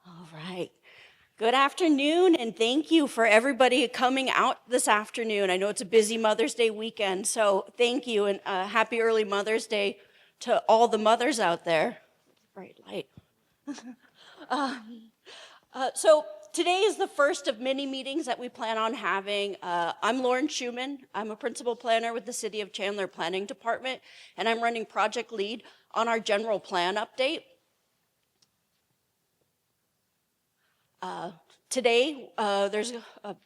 All right. Good afternoon, and thank you for everybody coming out this afternoon. I know it's a busy Mother's Day weekend, so thank you, and happy early Mother's Day to all the mothers out there. Bright light. So today is the first of many meetings that we plan on having. I'm Lauren Schumann. I'm a principal planner with the City of Chandler Planning Department, and I'm running project lead on our general plan update. Today, there's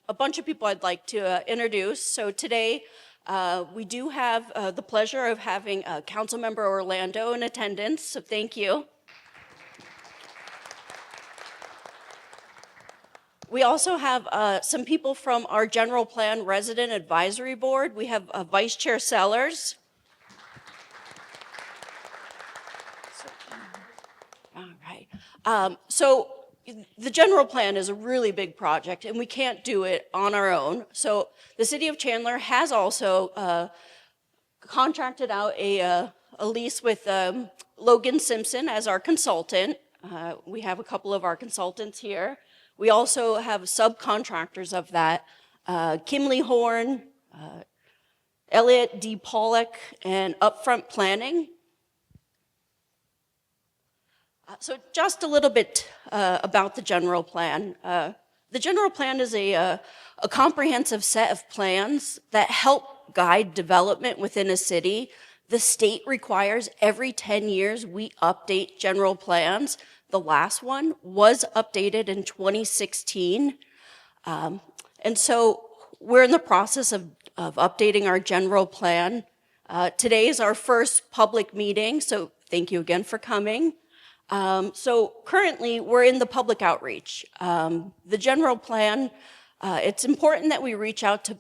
a bunch of people I'd like to introduce. So today, we do have the pleasure of having Councilmember Orlando in attendance, so thank you. We also have some people from our General Plan Resident Advisory Board. We have Vice Chair Sellers. All right. So the general plan is a really big project, and we can't do it on our own. So the City of Chandler has also contracted out a lease with Logan Simpson as our consultant. We have a couple of our consultants here. We also have subcontractors of that, Kimley Horn, Elliott D. Pollock, and Upfront Planning. So just a little bit about the general plan. The general plan is a comprehensive set of plans that help guide development within a city. The state requires every 10 years we update general plans. The last one was updated in 2016. And so we're in the process of updating our general plan. Today is our first public meeting, so thank you again for coming. So currently, we're in the public outreach. The general plan, it's important that we reach out to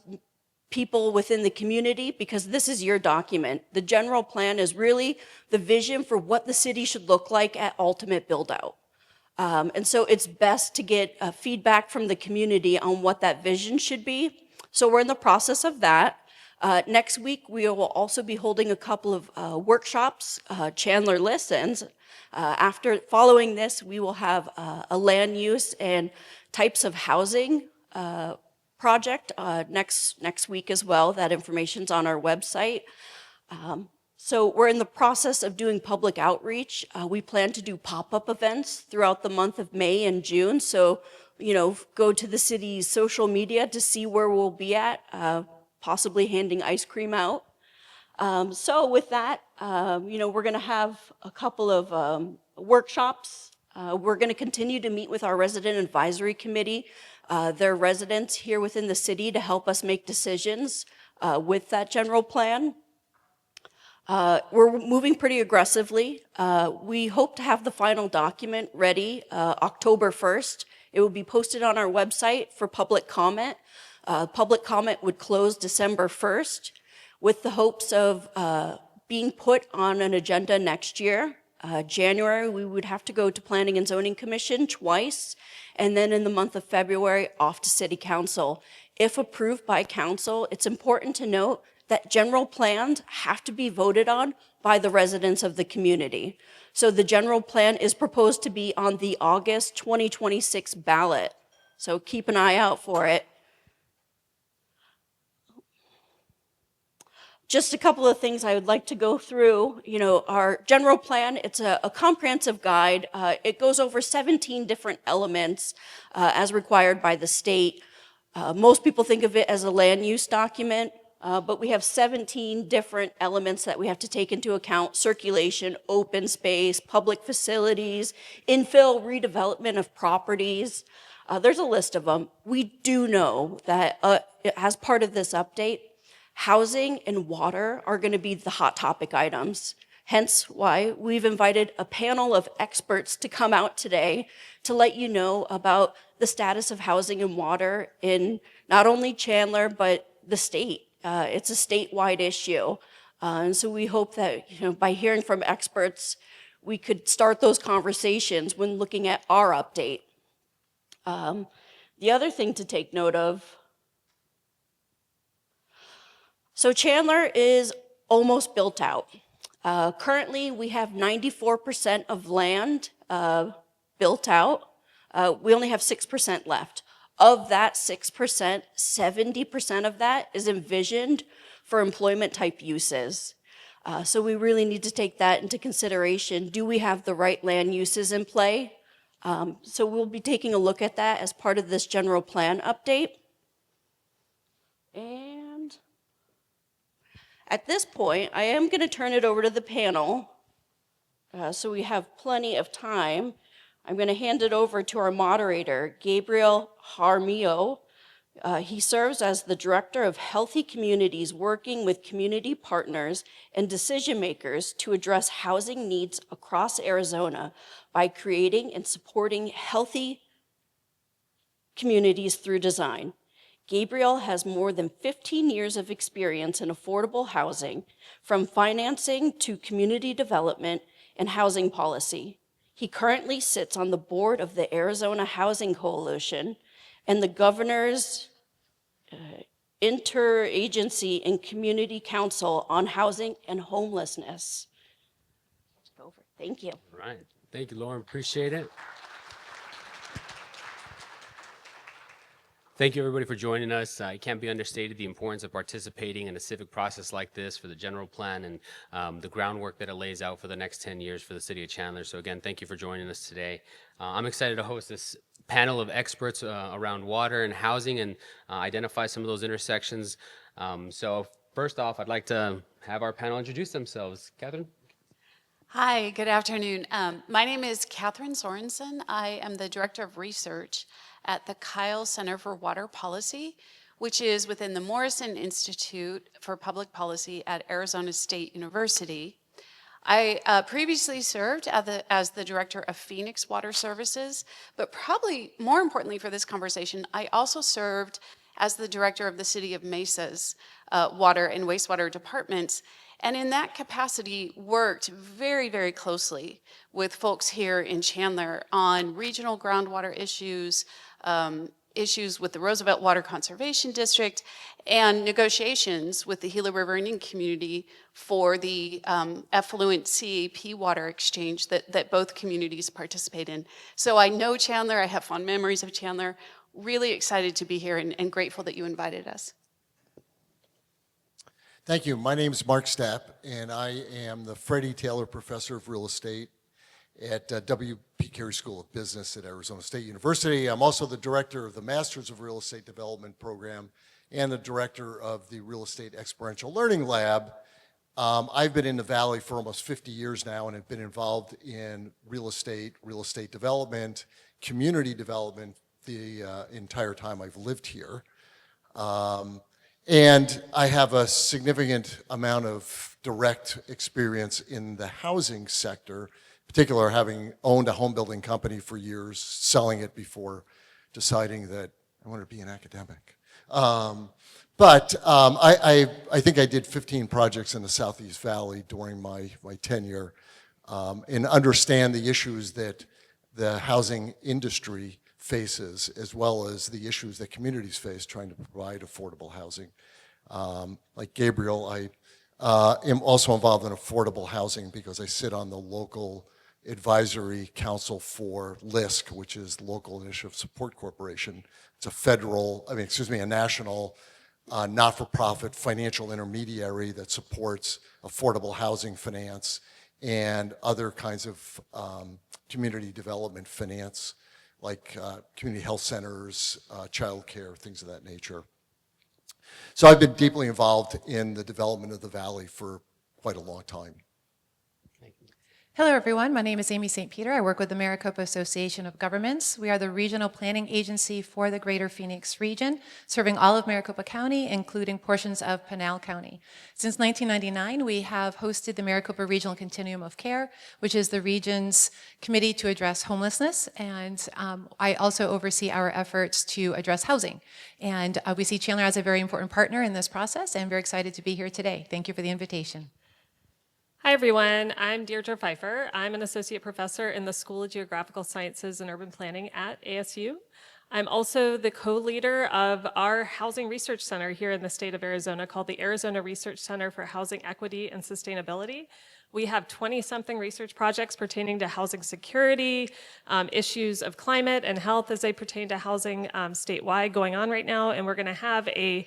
people within the community because this is your document. The general plan is really the vision for what the city should look like at ultimate build-out. And so it's best to get feedback from the community on what that vision should be. So we're in the process of that. Next week, we will also be holding a couple of workshops, Chandler Listens. Following this, we will have a land use and types of housing project next week as well. That information's on our website. So we're in the process of doing public outreach. We plan to do pop-up events throughout the month of May and June. So, go to the city's social media to see where we'll be at, possibly handing ice cream out. So with that, we're going to have a couple of workshops. We're going to continue to meet with our resident advisory committee. They're residents here within the city to help us make decisions with that general plan. We're moving pretty aggressively. We hope to have the final document ready October 1st. It will be posted on our website for public comment. Public comment would close December 1st. With the hopes of being put on an agenda next year. January, we would have to go to Planning and Zoning Commission twice, and then in the month of February, off to City Council. If approved by Council, it's important to note that general plans have to be voted on by the residents of the community. So the general plan is proposed to be on the August 2026 ballot. So keep an eye out for it. Just a couple of things I would like to go through. Our general plan, it's a comprehensive guide. It goes over 17 different elements as required by the state. Most people think of it as a land use document, but we have 17 different elements that we have to take into account: circulation, open space, public facilities, infill, redevelopment of properties. There's a list of them. We do know that as part of this update, housing and water are going to be the hot topic items. Hence why we've invited a panel of experts to come out today to let you know about the status of housing and water in not only Chandler, but the state. It's a statewide issue. And so we hope that by hearing from experts, we could start those conversations when looking at our update. The other thing to take note of, so Chandler is almost built out. Currently, we have 94% of land built out. We only have 6% left. Of that 6%, 70% of that is envisioned for employment type uses. So we really need to take that into consideration. Do we have the right land uses in play? So we'll be taking a look at that as part of this general plan update. And at this point, I am going to turn it over to the panel. So we have plenty of time. I'm going to hand it over to our moderator, Gabriel Jaramillo. He serves as the Director of Healthy Communities, working with community partners and decision makers to address housing needs across Arizona by creating and supporting healthy communities through design. Gabriel has more than 15 years of experience in affordable housing, from financing to community development and housing policy. He currently sits on the board of the Arizona Housing Coalition and the governor's Interagency and Community Council on Housing and Homelessness. Thank you. All right. Thank you, Lauren. Appreciate it. Thank you, everybody, for joining us. It can't be understated the importance of participating in a civic process like this for the general plan and the groundwork that it lays out for the next 10 years for the City of Chandler. So again, thank you for joining us today. I'm excited to host this panel of experts around water and housing and identify some of those intersections. So first off, I'd like to have our panel introduce themselves. Kathryn? Hi, good afternoon. My name is Kathryn Sorenson. I am the Director of Research at the Kyle Center for Water Policy, which is within the Morrison Institute for Public Policy at Arizona State University. I previously served as the Director of Phoenix Water Services, but probably more importantly for this conversation, I also served as the Director of the City of Mesa's Water and Wastewater Departments, and in that capacity worked very, very closely with folks here in Chandler on regional groundwater issues, issues with the Roosevelt Water Conservation District, and negotiations with the Gila River Indian community for the effluent CAP water exchange that both communities participate in. So I know Chandler, I have fond memories of Chandler, really excited to be here and grateful that you invited us. Thank you. My name is Mark Stapp, and I am the Freddie Taylor Professor of Real Estate at W.P. Carey School of Business at Arizona State University. I'm also the Director of the Masters of Real Estate Development Program and the Director of the Real Estate Experiential Learning Lab. I've been in the Valley for almost 50 years now and have been involved in real estate development, community development the entire time I've lived here. And I have a significant amount of direct experience in the housing sector, in particular having owned a home building company for years, selling it before deciding that I wanted to be an academic. But I think I did 15 projects in the Southeast Valley during my tenure and understand the issues that the housing industry faces, as well as the issues that communities face trying to provide affordable housing. Like Gabriel, I am also involved in affordable housing because I sit on the local advisory council for LISC, which is Local Initiative Support Corporation. It's a national not-for-profit financial intermediary that supports affordable housing finance and other kinds of community development finance, like community health centers, childcare, things of that nature. So I've been deeply involved in the development of the Valley for quite a long time. Thank you. Hello, everyone. My name is Amy St. Peter. I work with the Maricopa Association of Governments. We are the regional planning agency for the greater Phoenix region, serving all of Maricopa County, including portions of Pinal County. Since 1999, we have hosted the Maricopa Regional Continuum of Care, which is the region's committee to address homelessness. And I also oversee our efforts to address housing. And we see Chandler as a very important partner in this process, and very excited to be here today. Thank you for the invitation. Hi, everyone. I'm Deidra Pfeiffer. I'm an associate professor in the School of Geographical Sciences and Urban Planning at ASU. I'm also the co-leader of our housing research center here in the state of Arizona called the Arizona Research Center for Housing Equity and Sustainability, We have 20-something research projects pertaining to housing security, issues of climate and health as they pertain to housing statewide going on right now, and we're going to have an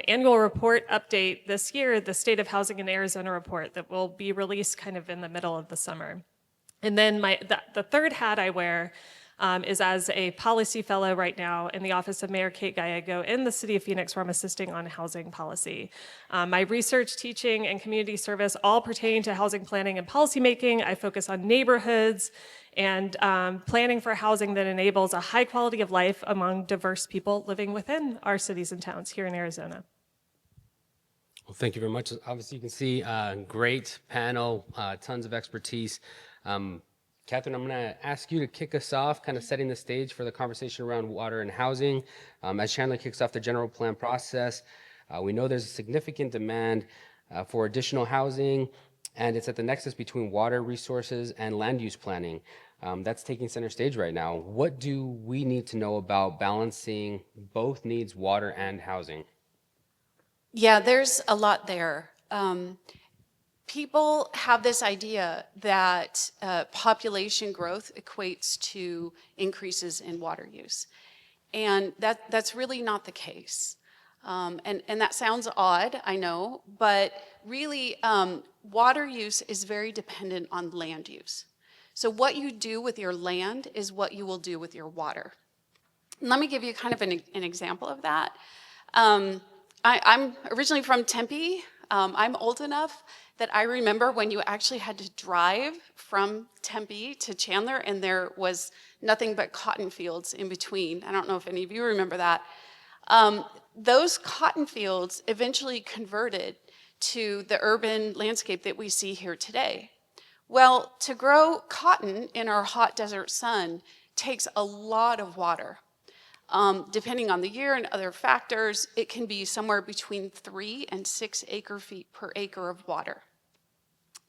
annual report update this year, the State of Housing in Arizona report, that will be released kind of in the middle of the summer. And then the third hat I wear is as a policy fellow right now in the office of Mayor Kate Gallego in the city of Phoenix, where I'm assisting on housing policy. My research, teaching, and community service all pertain to housing planning and policymaking. I focus on neighborhoods and planning for housing that enables a high quality of life among diverse people living within our cities and towns here in Arizona. Well, thank you very much. Obviously, you can see great panel, tons of expertise. Kathryn, I'm going to ask you to kick us off, kind of setting the stage for the conversation around water and housing. As Chandler kicks off the general plan process, we know there's a significant demand for additional housing, and it's at the nexus between water resources and land use planning. That's taking center stage right now. What do we need to know about balancing both needs, water and housing? Yeah, there's a lot there. People have this idea that population growth equates to increases in water use. And that's really not the case. And that sounds odd, I know, but really water use is very dependent on land use. So what you do with your land is what you will do with your water. And let me give you kind of an example of that. I'm originally from Tempe. I'm old enough that I remember when you actually had to drive from Tempe to Chandler and there was nothing but cotton fields in between. I don't know if any of you remember that. Those cotton fields eventually converted to the urban landscape that we see here today. Well, to grow cotton in our hot desert sun takes a lot of water. Depending on the year and other factors, it can be somewhere between 3 and 6 acre-feet per acre of water.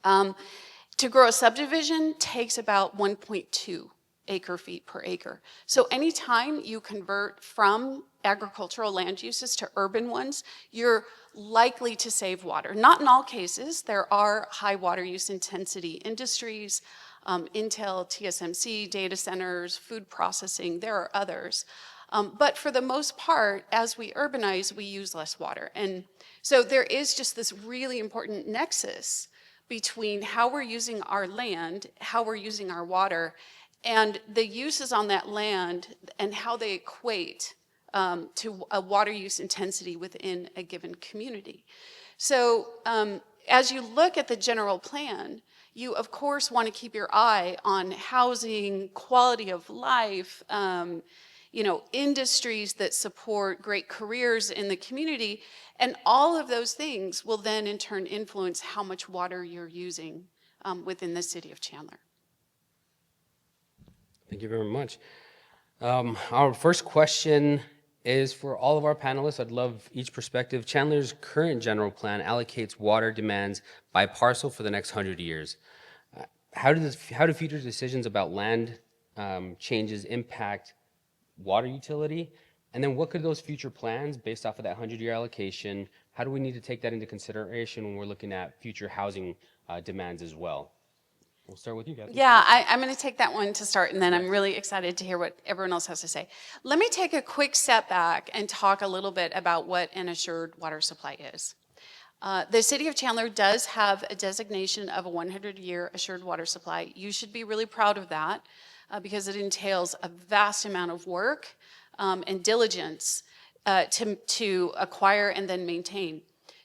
To grow a subdivision takes about 1.2 acre-feet per acre. So anytime you convert from agricultural land uses to urban ones, you're likely to save water. Not in all cases. There are high water use intensity industries, Intel, TSMC, data centers, food processing, there are others. But for the most part, as we urbanize, we use less water. And so there is just this really important nexus between how we're using our land, how we're using our water, and the uses on that land and how they equate to a water use intensity within a given community. So as you look at the general plan, you of course want to keep your eye on housing, quality of life, industries that support great careers in the community, and all of those things will then in turn influence how much water you're using within the city of Chandler. Thank you very much. Our first question is for all of our panelists. I'd love each perspective. Chandler's current general plan allocates water demands by parcel for the next 100 years. How do future decisions about land changes impact water utility? And then what could those future plans based off of that 100-year allocation, how do we need to take that into consideration when we're looking at future housing demands as well? We'll start with you, Kathryn. Yeah, I'm going to take that one to start, and then I'm really excited to hear what everyone else has to say. Let me take a quick step back and talk a little bit about what an assured water supply is. The city of Chandler does have a designation of a 100-year assured water supply. You should be really proud of that because it entails a vast amount of work and diligence to acquire and then maintain.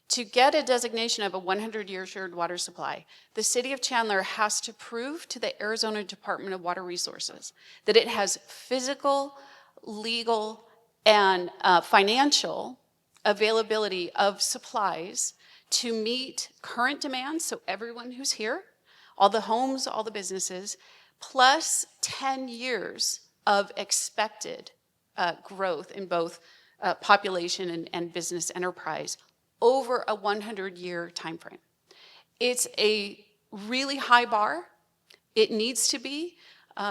To get a designation of a 100-year assured water supply, the city of Chandler has to prove to the Arizona Department of Water Resources that it has physical, legal, and financial availability of supplies to meet current demands, so everyone who's here, all the homes, all the businesses, plus 10 years of expected growth in both population and business enterprise over a 100-year time frame. It's a really high bar. It needs to be,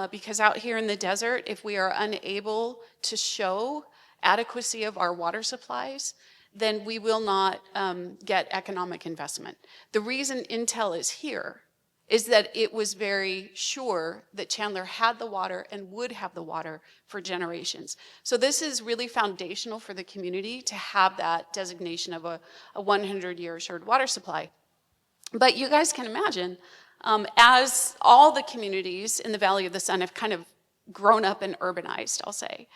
because out here in the desert, if we are unable to show adequacy of our water supplies, then we will not get economic investment. The reason Intel is here is that it was very sure that Chandler had the water and would have the water for generations. So this is really foundational for the community to have that designation of a 100-year assured water supply. But you guys can imagine, as all the communities in the Valley of the Sun have kind of grown up and urbanized, I'll say,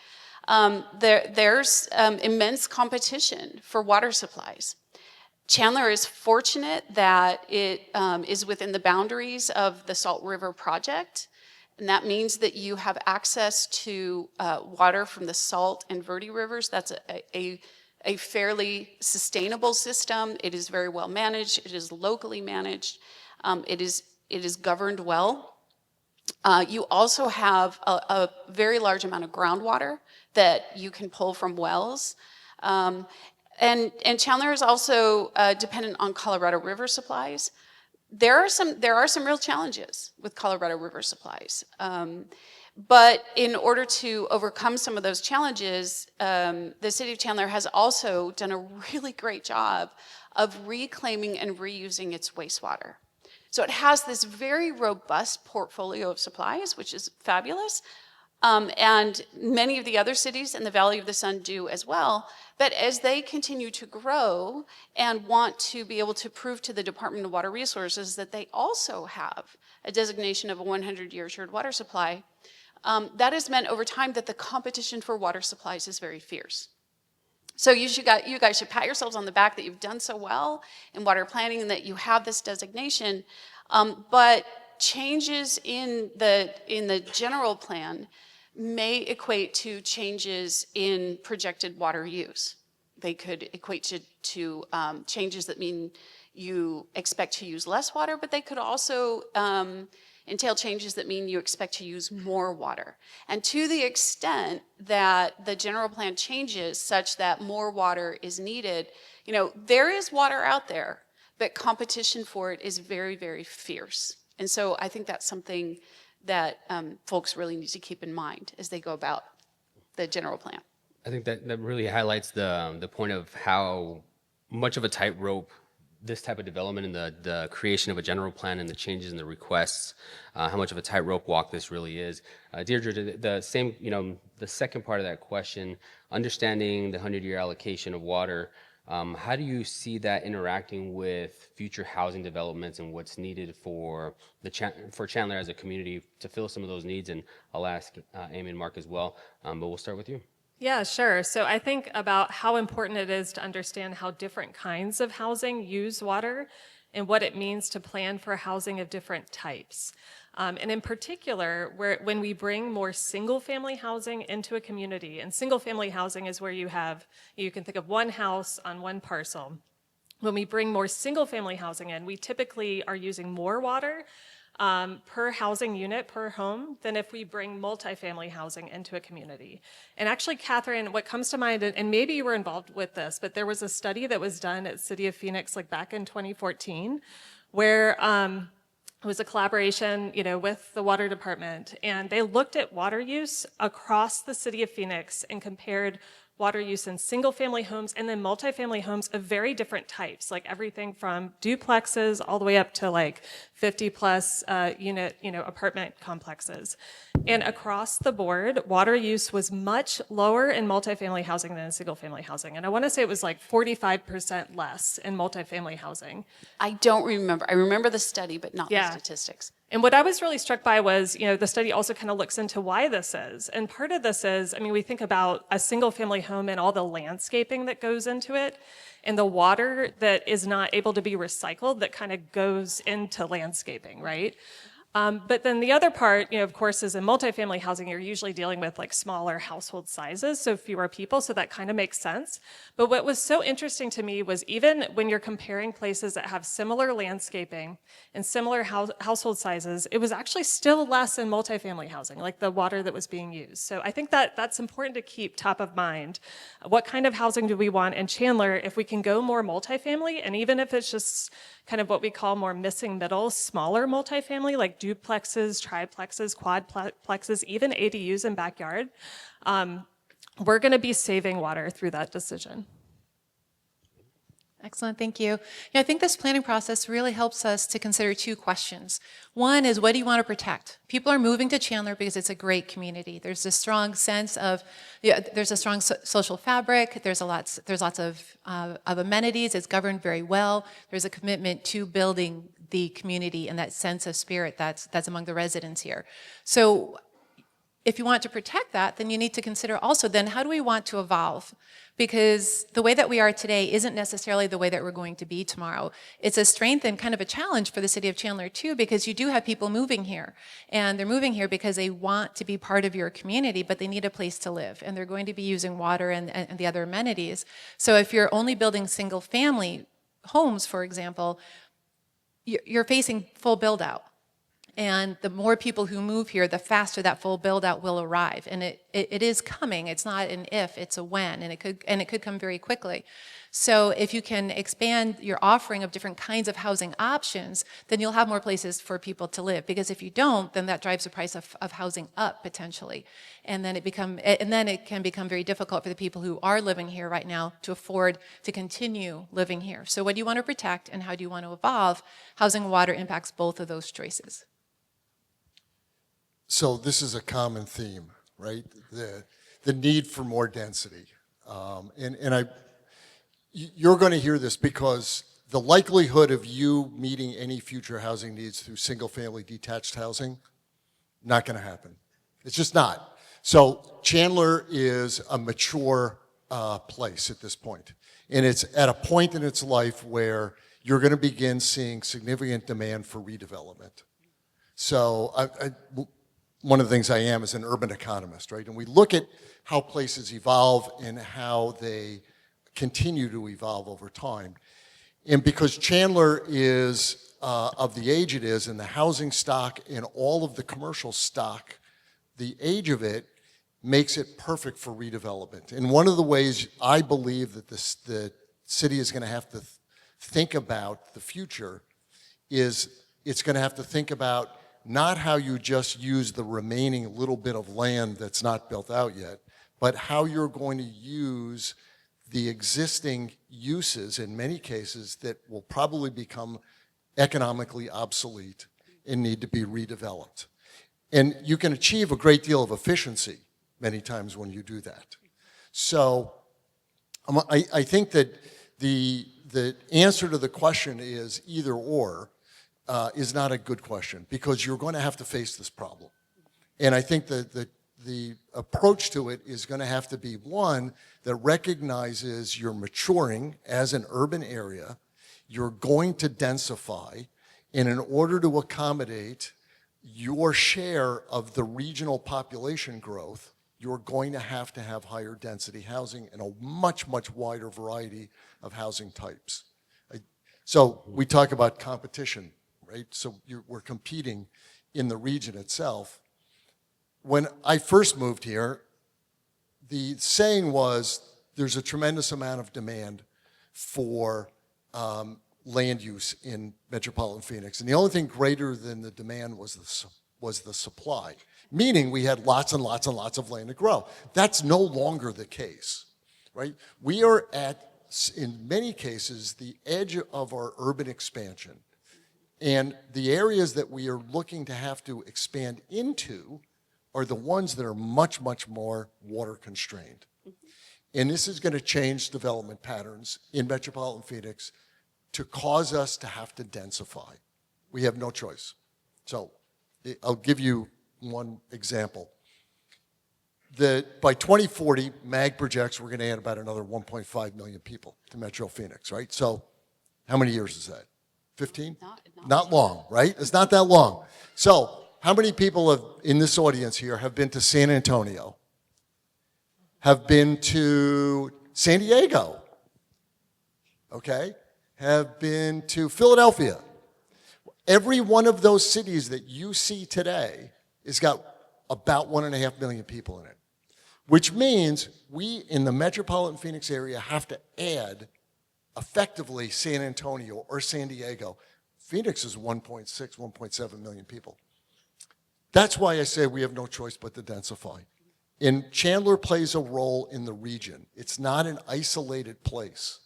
there's immense competition for water supplies. Chandler is fortunate that it is within the boundaries of the Salt River Project, and that means that you have access to water from the Salt and Verde rivers. That's a fairly sustainable system. It is very well managed. It is locally managed. It is governed well. You also have a very large amount of groundwater that you can pull from wells. And Chandler is also dependent on Colorado River supplies. There are some real challenges with Colorado River supplies. But in order to overcome some of those challenges, the City of Chandler has also done a really great job of reclaiming and reusing its wastewater. So it has this very robust portfolio of supplies, which is fabulous. And many of the other cities in the Valley of the Sun do as well. But as they continue to grow and want to be able to prove to the Department of Water Resources that they also have a designation of a 100-year assured water supply, that has meant over time that the competition for water supplies is very fierce. So you guys should pat yourselves on the back that you've done so well in water planning and that you have this designation. But changes in the general plan may equate to changes in projected water use. They could equate to changes that mean you expect to use less water, but they could also entail changes that mean you expect to use more water. And to the extent that the general plan changes such that more water is needed, there is water out there, but competition for it is very, very fierce. And so I think that's something that folks really need to keep in mind as they go about the general plan. I think that really highlights the point of how much of a tightrope this type of development and the creation of a general plan and the changes in the requests, how much of a tightrope walk this really is. Deidra, the second part of that question, understanding the 100-year allocation of water, how do you see that interacting with future housing developments and what's needed for Chandler as a community to fill some of those needs? And I'll ask Amy and Mark as well, but we'll start with you. Yeah, sure. So I think about how important it is to understand how different kinds of housing use water and what it means to plan for housing of different types. And in particular, when we bring more single-family housing into a community, and single-family housing is where you can think of one house on one parcel. When we bring more single-family housing in, we typically are using more water per housing unit, per home, than if we bring multifamily housing into a community. And actually, Kathryn, what comes to mind, and maybe you were involved with this, but there was a study that was done at City of Phoenix back in 2014 where it was a collaboration, with the water department, and they looked at water use across the City of Phoenix and compared water use in single-family homes and then multifamily homes of very different types, like everything from duplexes all the way up to 50-plus unit, apartment complexes. And across the board, water use was much lower in multifamily housing than in single-family housing. And I want to say it was 45% less in multifamily housing. I don't remember. I remember the study, but not the statistics. And what I was really struck by was, the study also kind of looks into why this is. And part of this is, we think about a single family home and all the landscaping that goes into it and the water that is not able to be recycled that kind of goes into landscaping, right? But then the other part, of course, is in multifamily housing, you're usually dealing with smaller household sizes, so fewer people, so that kind of makes sense. But what was so interesting to me was even when you're comparing places that have similar landscaping and similar household sizes, it was actually still less in multifamily housing, the water that was being used. So I think that's important to keep top of mind. What kind of housing do we want in Chandler if we can go more multifamily, and even if it's just kind of what we call more missing middle, smaller multifamily, like duplexes, triplexes, quadplexes, even ADUs in backyard, we're going to be saving water through that decision. Excellent, thank you. Yeah, I think this planning process really helps us to consider two questions. One is, what do you want to protect? People are moving to Chandler because it's a great community. There's a strong sense of, there's a strong social fabric. There's lots of amenities. It's governed very well. There's a commitment to building the community and that sense of spirit that's among the residents here. So if you want to protect that, then you need to consider also then how do we want to evolve? Because the way that we are today isn't necessarily the way that we're going to be tomorrow. It's a strength and kind of a challenge for the city of Chandler too, because you do have people moving here. And they're moving here because they want to be part of your community, but they need a place to live. And they're going to be using water and the other amenities. So if you're only building single family homes, for example, you're facing full build out. And the more people who move here, the faster that full build out will arrive. And it is coming. It's not an if, it's a when, and it could come very quickly. So if you can expand your offering of different kinds of housing options, then you'll have more places for people to live. Because if you don't, then that drives the price of housing up potentially. And then it can become very difficult for the people who are living here right now to afford to continue living here. So what do you want to protect and how do you want to evolve? Housing and water impacts both of those choices. So this is a common theme, right? The need for more density. You're going to hear this because the likelihood of you meeting any future housing needs through single-family detached housing, not going to happen. It's just not. So Chandler is a mature place at this point. And it's at a point in its life where you're going to begin seeing significant demand for redevelopment. So one of the things I am is an urban economist, right? And we look at how places evolve and how they continue to evolve over time. And because Chandler is of the age it is, and the housing stock and all of the commercial stock, the age of it makes it perfect for redevelopment. And one of the ways I believe that the city is going to have to think about the future is it's going to have to think about not how you just use the remaining little bit of land that's not built out yet, but how you're going to use the existing uses in many cases that will probably become economically obsolete and need to be redeveloped. And you can achieve a great deal of efficiency many times when you do that. So I think that the answer to the question is either or. Is not a good question because you're going to have to face this problem. And I think that the approach to it is going to have to be one that recognizes you're maturing as an urban area, you're going to densify, and in order to accommodate your share of the regional population growth, you're going to have higher density housing and a much, much wider variety of housing types. So we talk about competition. Right? So we're competing in the region itself. When I first moved here, the saying was there's a tremendous amount of demand for land use in metropolitan Phoenix. And the only thing greater than the demand was the supply, meaning we had lots and lots and lots of land to grow. That's no longer the case, right? We are at, in many cases, the edge of our urban expansion. And the areas that we are looking to have to expand into are the ones that are much, much more water constrained. And this is going to change development patterns in metropolitan Phoenix to cause us to have to densify. We have no choice. So I'll give you one example. By 2040, MAG projects we're going to add about another 1.5 million people to Metro Phoenix, right? So how many years is that? 15? Not long, right? It's not that long. So how many people in this audience here have been to San Antonio, have been to San Diego, okay, have been to Philadelphia? Every one of those cities that you see today has got about 1.5 million people in it, which means we in the metropolitan Phoenix area have to add effectively San Antonio or San Diego. Phoenix is 1.6, 1.7 million people. That's why I say we have no choice but to densify. And Chandler plays a role in the region. It's not an isolated place.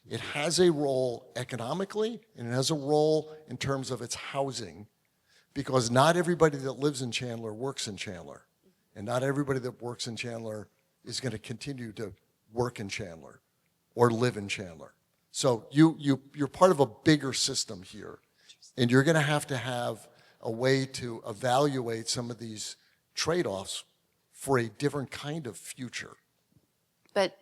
It has a role economically, and it has a role in terms of its housing, because not everybody that lives in Chandler works in Chandler. And not everybody that works in Chandler is going to continue to work in Chandler or live in Chandler. So you're part of a bigger system here. And you're going to have a way to evaluate some of these trade-offs for a different kind of future. But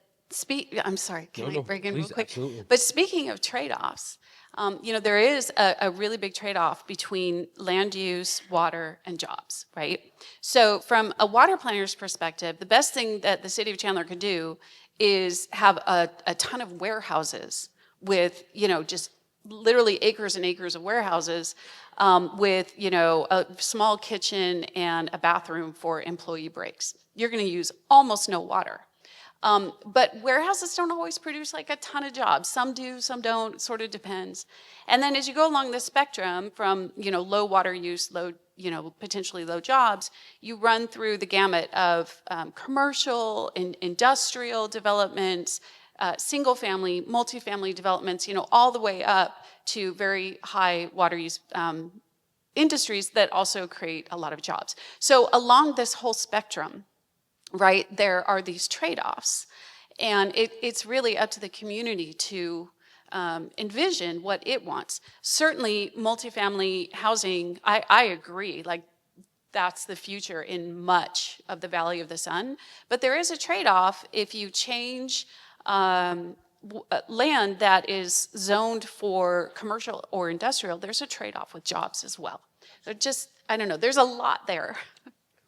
I'm sorry, can I break in real please, quick? absolutely. But speaking of trade-offs, there is a really big trade-off between land use, water, and jobs, right? So from a water planner's perspective, the best thing that the city of Chandler could do is have a ton of warehouses with, just literally acres and acres of warehouses with, a small kitchen and a bathroom for employee breaks. You're going to use almost no water. But warehouses don't always produce like a ton of jobs. Some do, some don't, sort of depends. And then as you go along the spectrum from, low water use, low, potentially low jobs, you run through the gamut of commercial and industrial developments, single family, multifamily developments, all the way up to very high water use industries that also create a lot of jobs. So along this whole spectrum, right, there are these trade-offs, and it's really up to the community to envision what it wants. Certainly, multifamily housing, I agree, like that's the future in much of the Valley of the Sun, but there is a trade-off if you change land that is zoned for commercial or industrial. There's a trade-off with jobs as well. So I don't know, there's a lot there.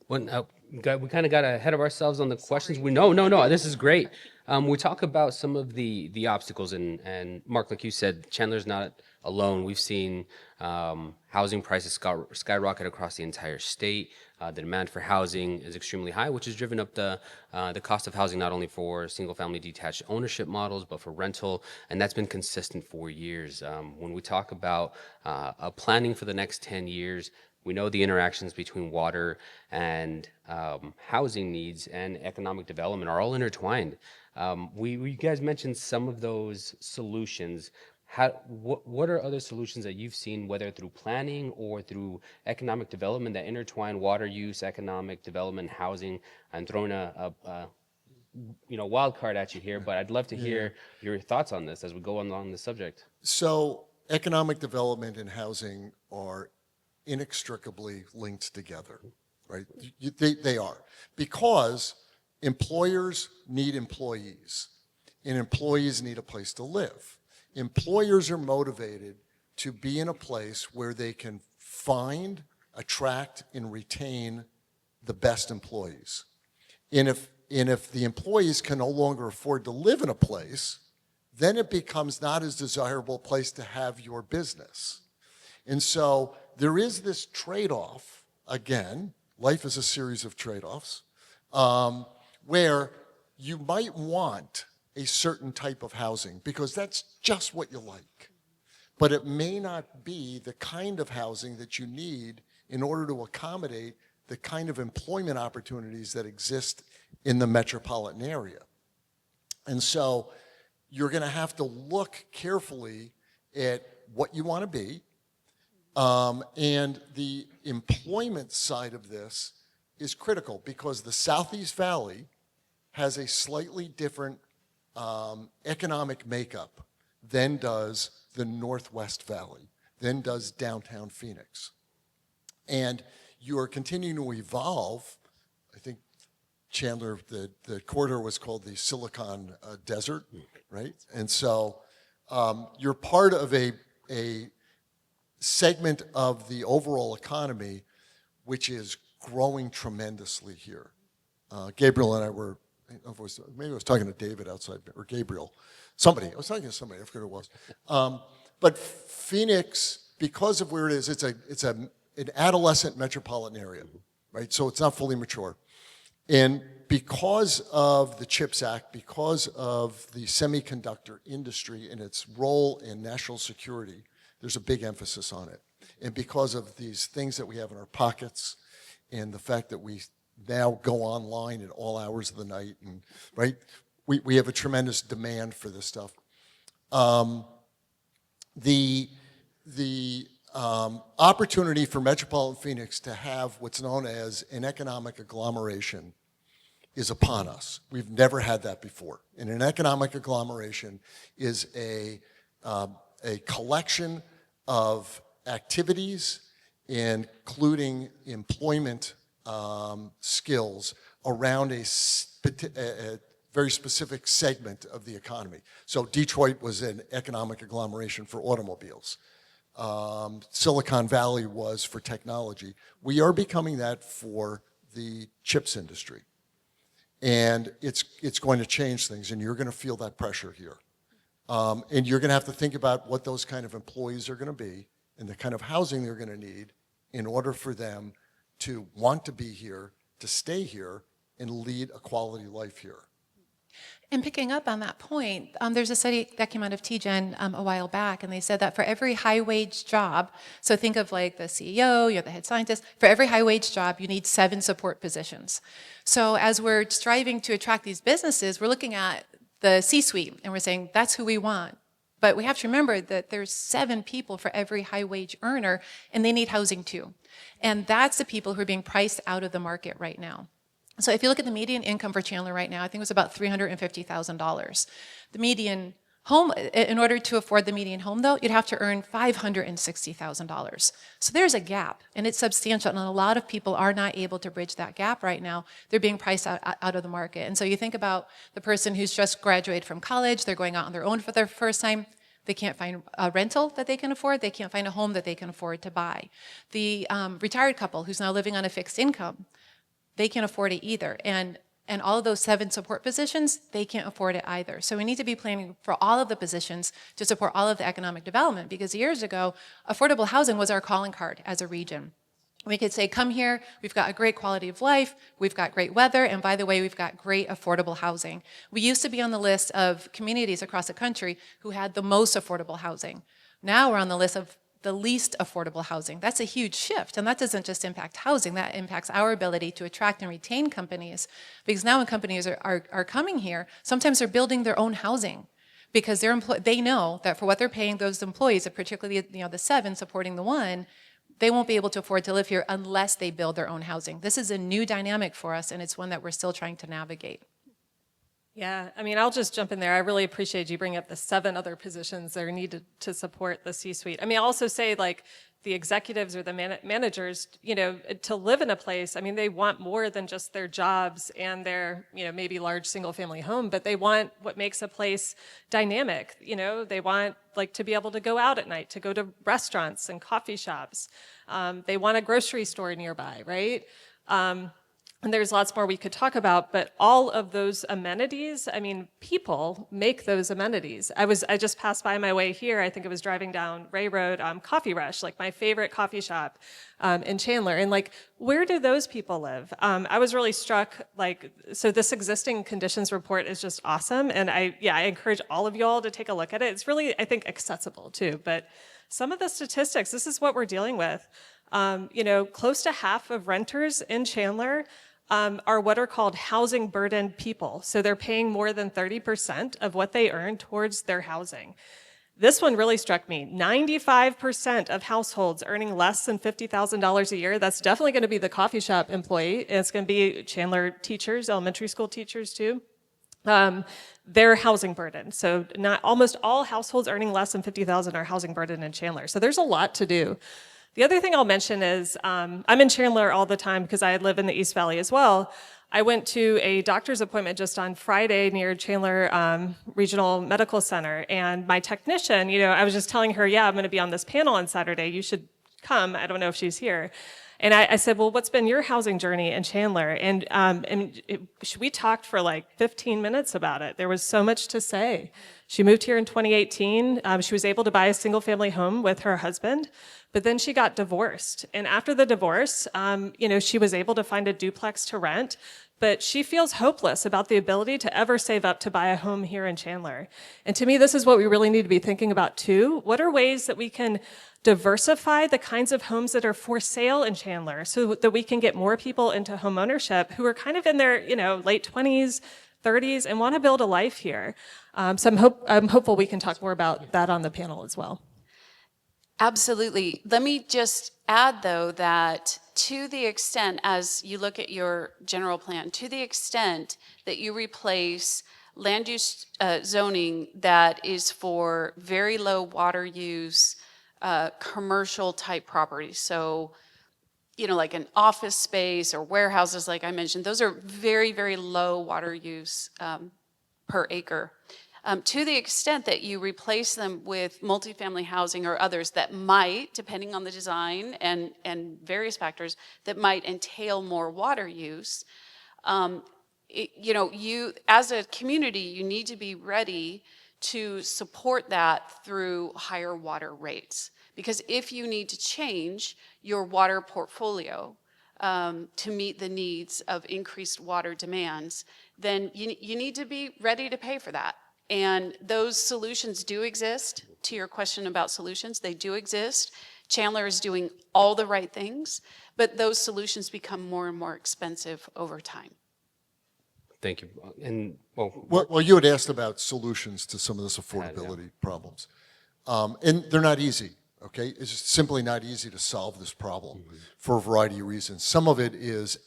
Well, we kind of got ahead of ourselves on the questions. No, this is great. We talk about some of the obstacles, and Mark, like you said, Chandler's not alone. We've seen housing prices skyrocket across the entire state. The demand for housing is extremely high, which has driven up the cost of housing not only for single-family detached ownership models, but for rental, and that's been consistent for years. When we talk about planning for the next 10 years, we know the interactions between water and housing needs and economic development are all intertwined. You guys mentioned some of those solutions. What are other solutions that you've seen, whether through planning or through economic development, that intertwine water use, economic development, housing? I'm throwing a wild card at you here, but I'd love to hear your thoughts on this as we go on the subject. So economic development and housing are inextricably linked together, right? They are, because employers need employees, and employees need a place to live. Employers are motivated to be in a place where they can find, attract, and retain the best employees. And if the employees can no longer afford to live in a place, then it becomes not as desirable a place to have your business. And so there is this trade-off, again, life is a series of trade-offs, where you might want a certain type of housing because that's just what you like. But it may not be the kind of housing that you need in order to accommodate the kind of employment opportunities that exist in the metropolitan area. And so you're going to have to look carefully at what you want to be. And the employment side of this is critical because the Southeast Valley has a slightly different economic makeup than does the Northwest Valley, than does downtown Phoenix. And you are continuing to evolve. I think Chandler, the corridor was called the Silicon Desert, right? And so you're part of a segment of the overall economy which is growing tremendously here. Gabriel and I were, maybe I was talking to David outside, or Gabriel, I was talking to somebody, I forget who it was. But Phoenix, because of where it is, it's an adolescent metropolitan area, right? So it's not fully mature. And because of the CHIPS Act, because of the semiconductor industry and its role in national security, there's a big emphasis on it. And because of these things that we have in our pockets and the fact that we now go online at all hours of the night, and right, we have a tremendous demand for this stuff. The opportunity for metropolitan Phoenix to have what's known as an economic agglomeration is upon us. We've never had that before. And an economic agglomeration is a collection of activities, including employment skills around a very specific segment of the economy. So Detroit was an economic agglomeration for automobiles. Silicon Valley was for technology. We are becoming that for the chips industry. And it's going to change things, and you're going to feel that pressure here. And you're going to have to think about what those kind of employees are going to be and the kind of housing they're going to need in order for them to want to be here, to stay here, and lead a quality life here. And picking up on that point, there's a study that came out of TGen a while back, and they said that for every high-wage job, so think of like the CEO, you're the head scientist, for every high-wage job, you need 7 support positions. So as we're striving to attract these businesses, we're looking at the C-suite, and we're saying, that's who we want. But we have to remember that there's 7 people for every high-wage earner, and they need housing too. And that's the people who are being priced out of the market right now. So if you look at the median income for Chandler right now, I think it was about $350,000. The median home, in order to afford the median home though, you'd have to earn $560,000. So there's a gap, and it's substantial, and a lot of people are not able to bridge that gap right now. They're being priced out of the market. And so you think about the person who's just graduated from college, they're going out on their own for their first time, they can't find a rental that they can afford, they can't find a home that they can afford to buy. The retired couple who's now living on a fixed income, they can't afford it either. And all of those 7 support positions, they can't afford it either. So we need to be planning for all of the positions to support all of the economic development, because years ago, affordable housing was our calling card as a region. We could say, come here, we've got a great quality of life, we've got great weather, and by the way, we've got great affordable housing. We used to be on the list of communities across the country who had the most affordable housing. Now we're on the list of the least affordable housing. That's a huge shift, and that doesn't just impact housing, that impacts our ability to attract and retain companies, because now when companies are coming here, sometimes they're building their own housing, because they know that for what they're paying those employees, particularly the 7 supporting the 1, they won't be able to afford to live here unless they build their own housing. This is a new dynamic for us, and it's one that we're still trying to navigate. Yeah, I mean, I'll just jump in there. I really appreciate you bringing up the 7 other positions that are needed to support the C-suite. I mean, I'll also say, like, the executives or the managers, to live in a place, I mean, they want more than just their jobs and their, maybe large single-family home, but they want what makes a place dynamic. They want, like, to be able to go out at night, to go to restaurants and coffee shops. They want a grocery store nearby, right? And there's lots more we could talk about, but all of those amenities, I mean, people make those amenities. I just passed by my way here, I think I was driving down Ray Road, Coffee Rush, like my favorite coffee shop in Chandler. And like, where do those people live? I was really struck, so this existing conditions report is just awesome. And I encourage all of y'all to take a look at it. It's really, I think, accessible too. But some of the statistics, this is what we're dealing with. Close to half of renters in Chandler are what are called housing burdened people. So they're paying more than 30% of what they earn towards their housing. This one really struck me. 95% of households earning less than $50,000 a year, that's definitely going to be the coffee shop employee. It's going to be Chandler teachers, elementary school teachers too. They're housing burdened. So almost all households earning less than $50,000 are housing burdened in Chandler. So there's a lot to do. The other thing I'll mention is I'm in Chandler all the time because I live in the East Valley as well. I went to a doctor's appointment just on Friday near Chandler Regional Medical Center, and my technician, I was just telling her, yeah, I'm going to be on this panel on Saturday. You should come. I don't know if she's here. And I said, well, what's been your housing journey in Chandler? And we talked for like 15 minutes about it. There was so much to say. She moved here in 2018. She was able to buy a single-family home with her husband, but then she got divorced. And after the divorce, she was able to find a duplex to rent, but she feels hopeless about the ability to ever save up to buy a home here in Chandler. And to me, this is what we really need to be thinking about too. What are ways that we can diversify the kinds of homes that are for sale in Chandler so that we can get more people into home ownership who are kind of in their, late 20s, 30s and want to build a life here. So I'm hopeful we can talk more about that on the panel as well. Absolutely. Let me just add, though, that to the extent, as you look at your general plan, to the extent that you replace land use zoning that is for very low water use, commercial type properties, so like an office space or warehouses, like I mentioned, those are very, very low water use per acre. To the extent that you replace them with multifamily housing or others that might, depending on the design and various factors, that might entail more water use, you as a community, you need to be ready to support that through higher water rates. Because if you need to change your water portfolio to meet the needs of increased water demands, then you need to be ready to pay for that. And those solutions do exist. To your question about solutions, they do exist. Chandler is doing all the right things, but those solutions become more and more expensive over time. Thank you. And Well, you had asked about solutions to some of this affordability problems. And they're not easy, okay? It's just simply not easy to solve this problem for a variety of reasons. Some of it is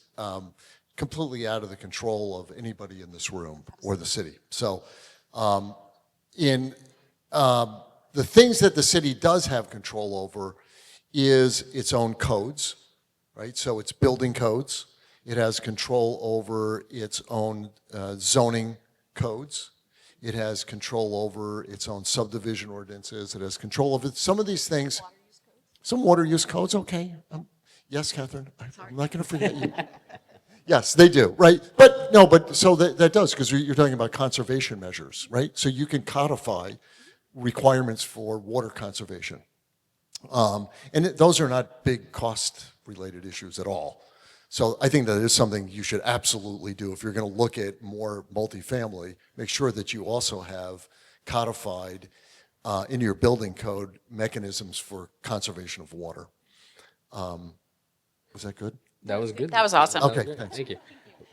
completely out of the control of anybody in this room or the city. So the things that the city does have control over is its own codes, right? So it's building codes. It has control over its own zoning codes. It has control over its own subdivision ordinances. It has control over some of these things. Some water use codes, okay. Yes, Kathryn, I'm not going to forget you. Yes, they do, right? But so that does, because you're talking about conservation measures, right? So you can codify requirements for water conservation. And those are not big cost-related issues at all. So I think that is something you should absolutely do. If you're going to look at more multifamily, make sure that you also have codified in your building code mechanisms for conservation of water. Was that good? that was good. That was awesome. That was Okay, great. thanks. Thank you.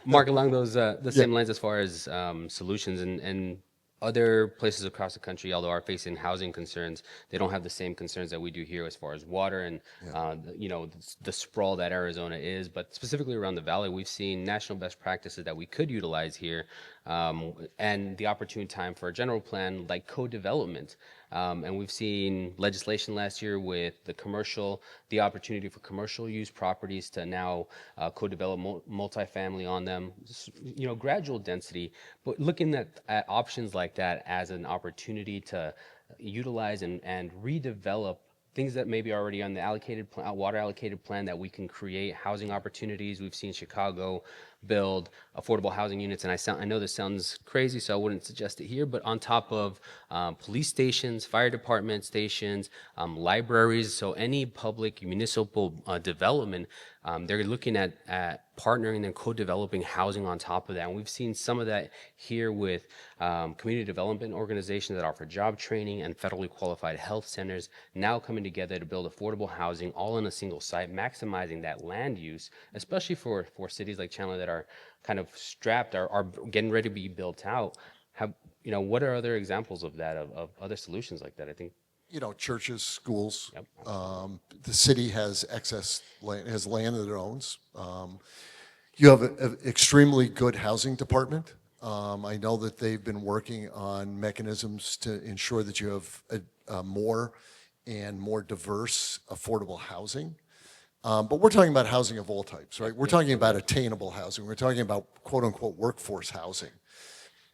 Mark, along those the same lines as far as solutions and other places across the country, although are facing housing concerns, they don't have the same concerns that we do here as far as water and the sprawl that Arizona is. But specifically around the valley, we've seen national best practices that we could utilize here, and the opportune time for a general plan like co-development. And we've seen legislation last year with the opportunity for commercial use properties to now co-develop multifamily on them, gradual density, but looking at options like that as an opportunity to utilize and redevelop things that may be already on the water allocated plan that we can create housing opportunities. We've seen Chicago build affordable housing units, and I know this sounds crazy, so I wouldn't suggest it here, but on top of police stations, fire department stations, libraries, so any public municipal development, they're looking at partnering and co-developing housing on top of that. And we've seen some of that here with community development organizations that offer job training and federally qualified health centers now coming together to build affordable housing all in a single site, maximizing that land use, especially for cities like Chandler that are kind of strapped, are getting ready to be built out. What are other examples of that, of other solutions like that? I think churches, schools. Yep. The city has excess land, has land that it owns. You have an extremely good housing department. I know that they've been working on mechanisms to ensure that you have more and more diverse, affordable housing. But we're talking about housing of all types, right? We're talking about attainable housing. We're talking about quote-unquote workforce housing.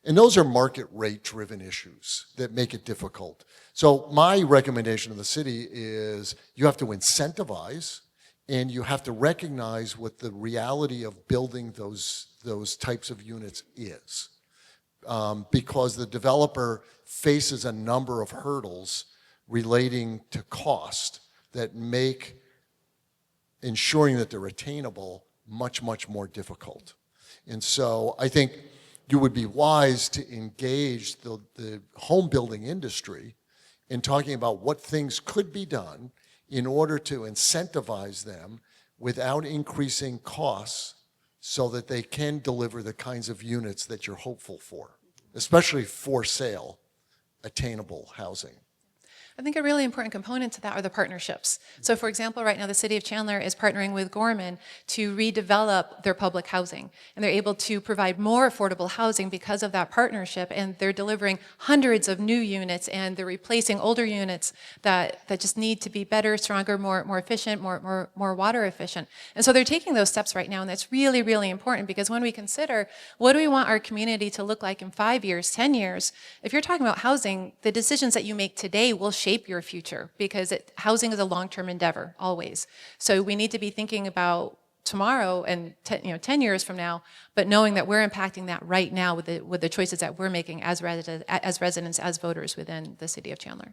And those are market rate driven issues that make it difficult. So my recommendation to the city is you have to incentivize and you have to recognize what the reality of building those types of units is. Because the developer faces a number of hurdles relating to cost that make ensuring that they're attainable much, much more difficult. And so I think you would be wise to engage the home building industry in talking about what things could be done in order to incentivize them without increasing costs so that they can deliver the kinds of units that you're hopeful for, especially for sale, attainable housing? I think a really important component to that are the partnerships. So for example, right now the City of Chandler is partnering with Gorman to redevelop their public housing. And they're able to provide more affordable housing because of that partnership. And they're delivering hundreds of new units, and they're replacing older units that just need to be better, stronger, more efficient, more water efficient. And so they're taking those steps right now, and that's really, really important, because when we consider what do we want our community to look like in 5 years, 10 years, if you're talking about housing, the decisions that you make today will shape your future, because housing is a long-term endeavor, always. So we need to be thinking about tomorrow and 10 years from now, but knowing that we're impacting that right now with the choices that we're making as residents, as voters within the City of Chandler.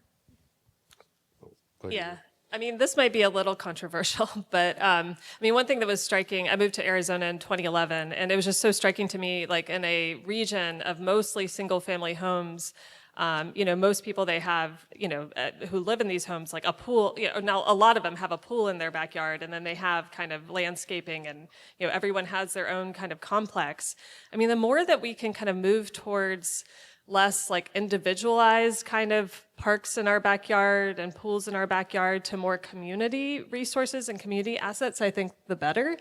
Yeah. I mean, this might be a little controversial, but one thing that was striking, I moved to Arizona in 2011, and it was just so striking to me, like in a region of mostly single-family homes, most people they have, who live in these homes, like a pool, now a lot of them have a pool in their backyard, and then they have kind of landscaping, and, everyone has their own kind of complex. I mean, the more that we can kind of move towards less like individualized kind of parks in our backyard and pools in our backyard to more community resources and community assets, I think the better.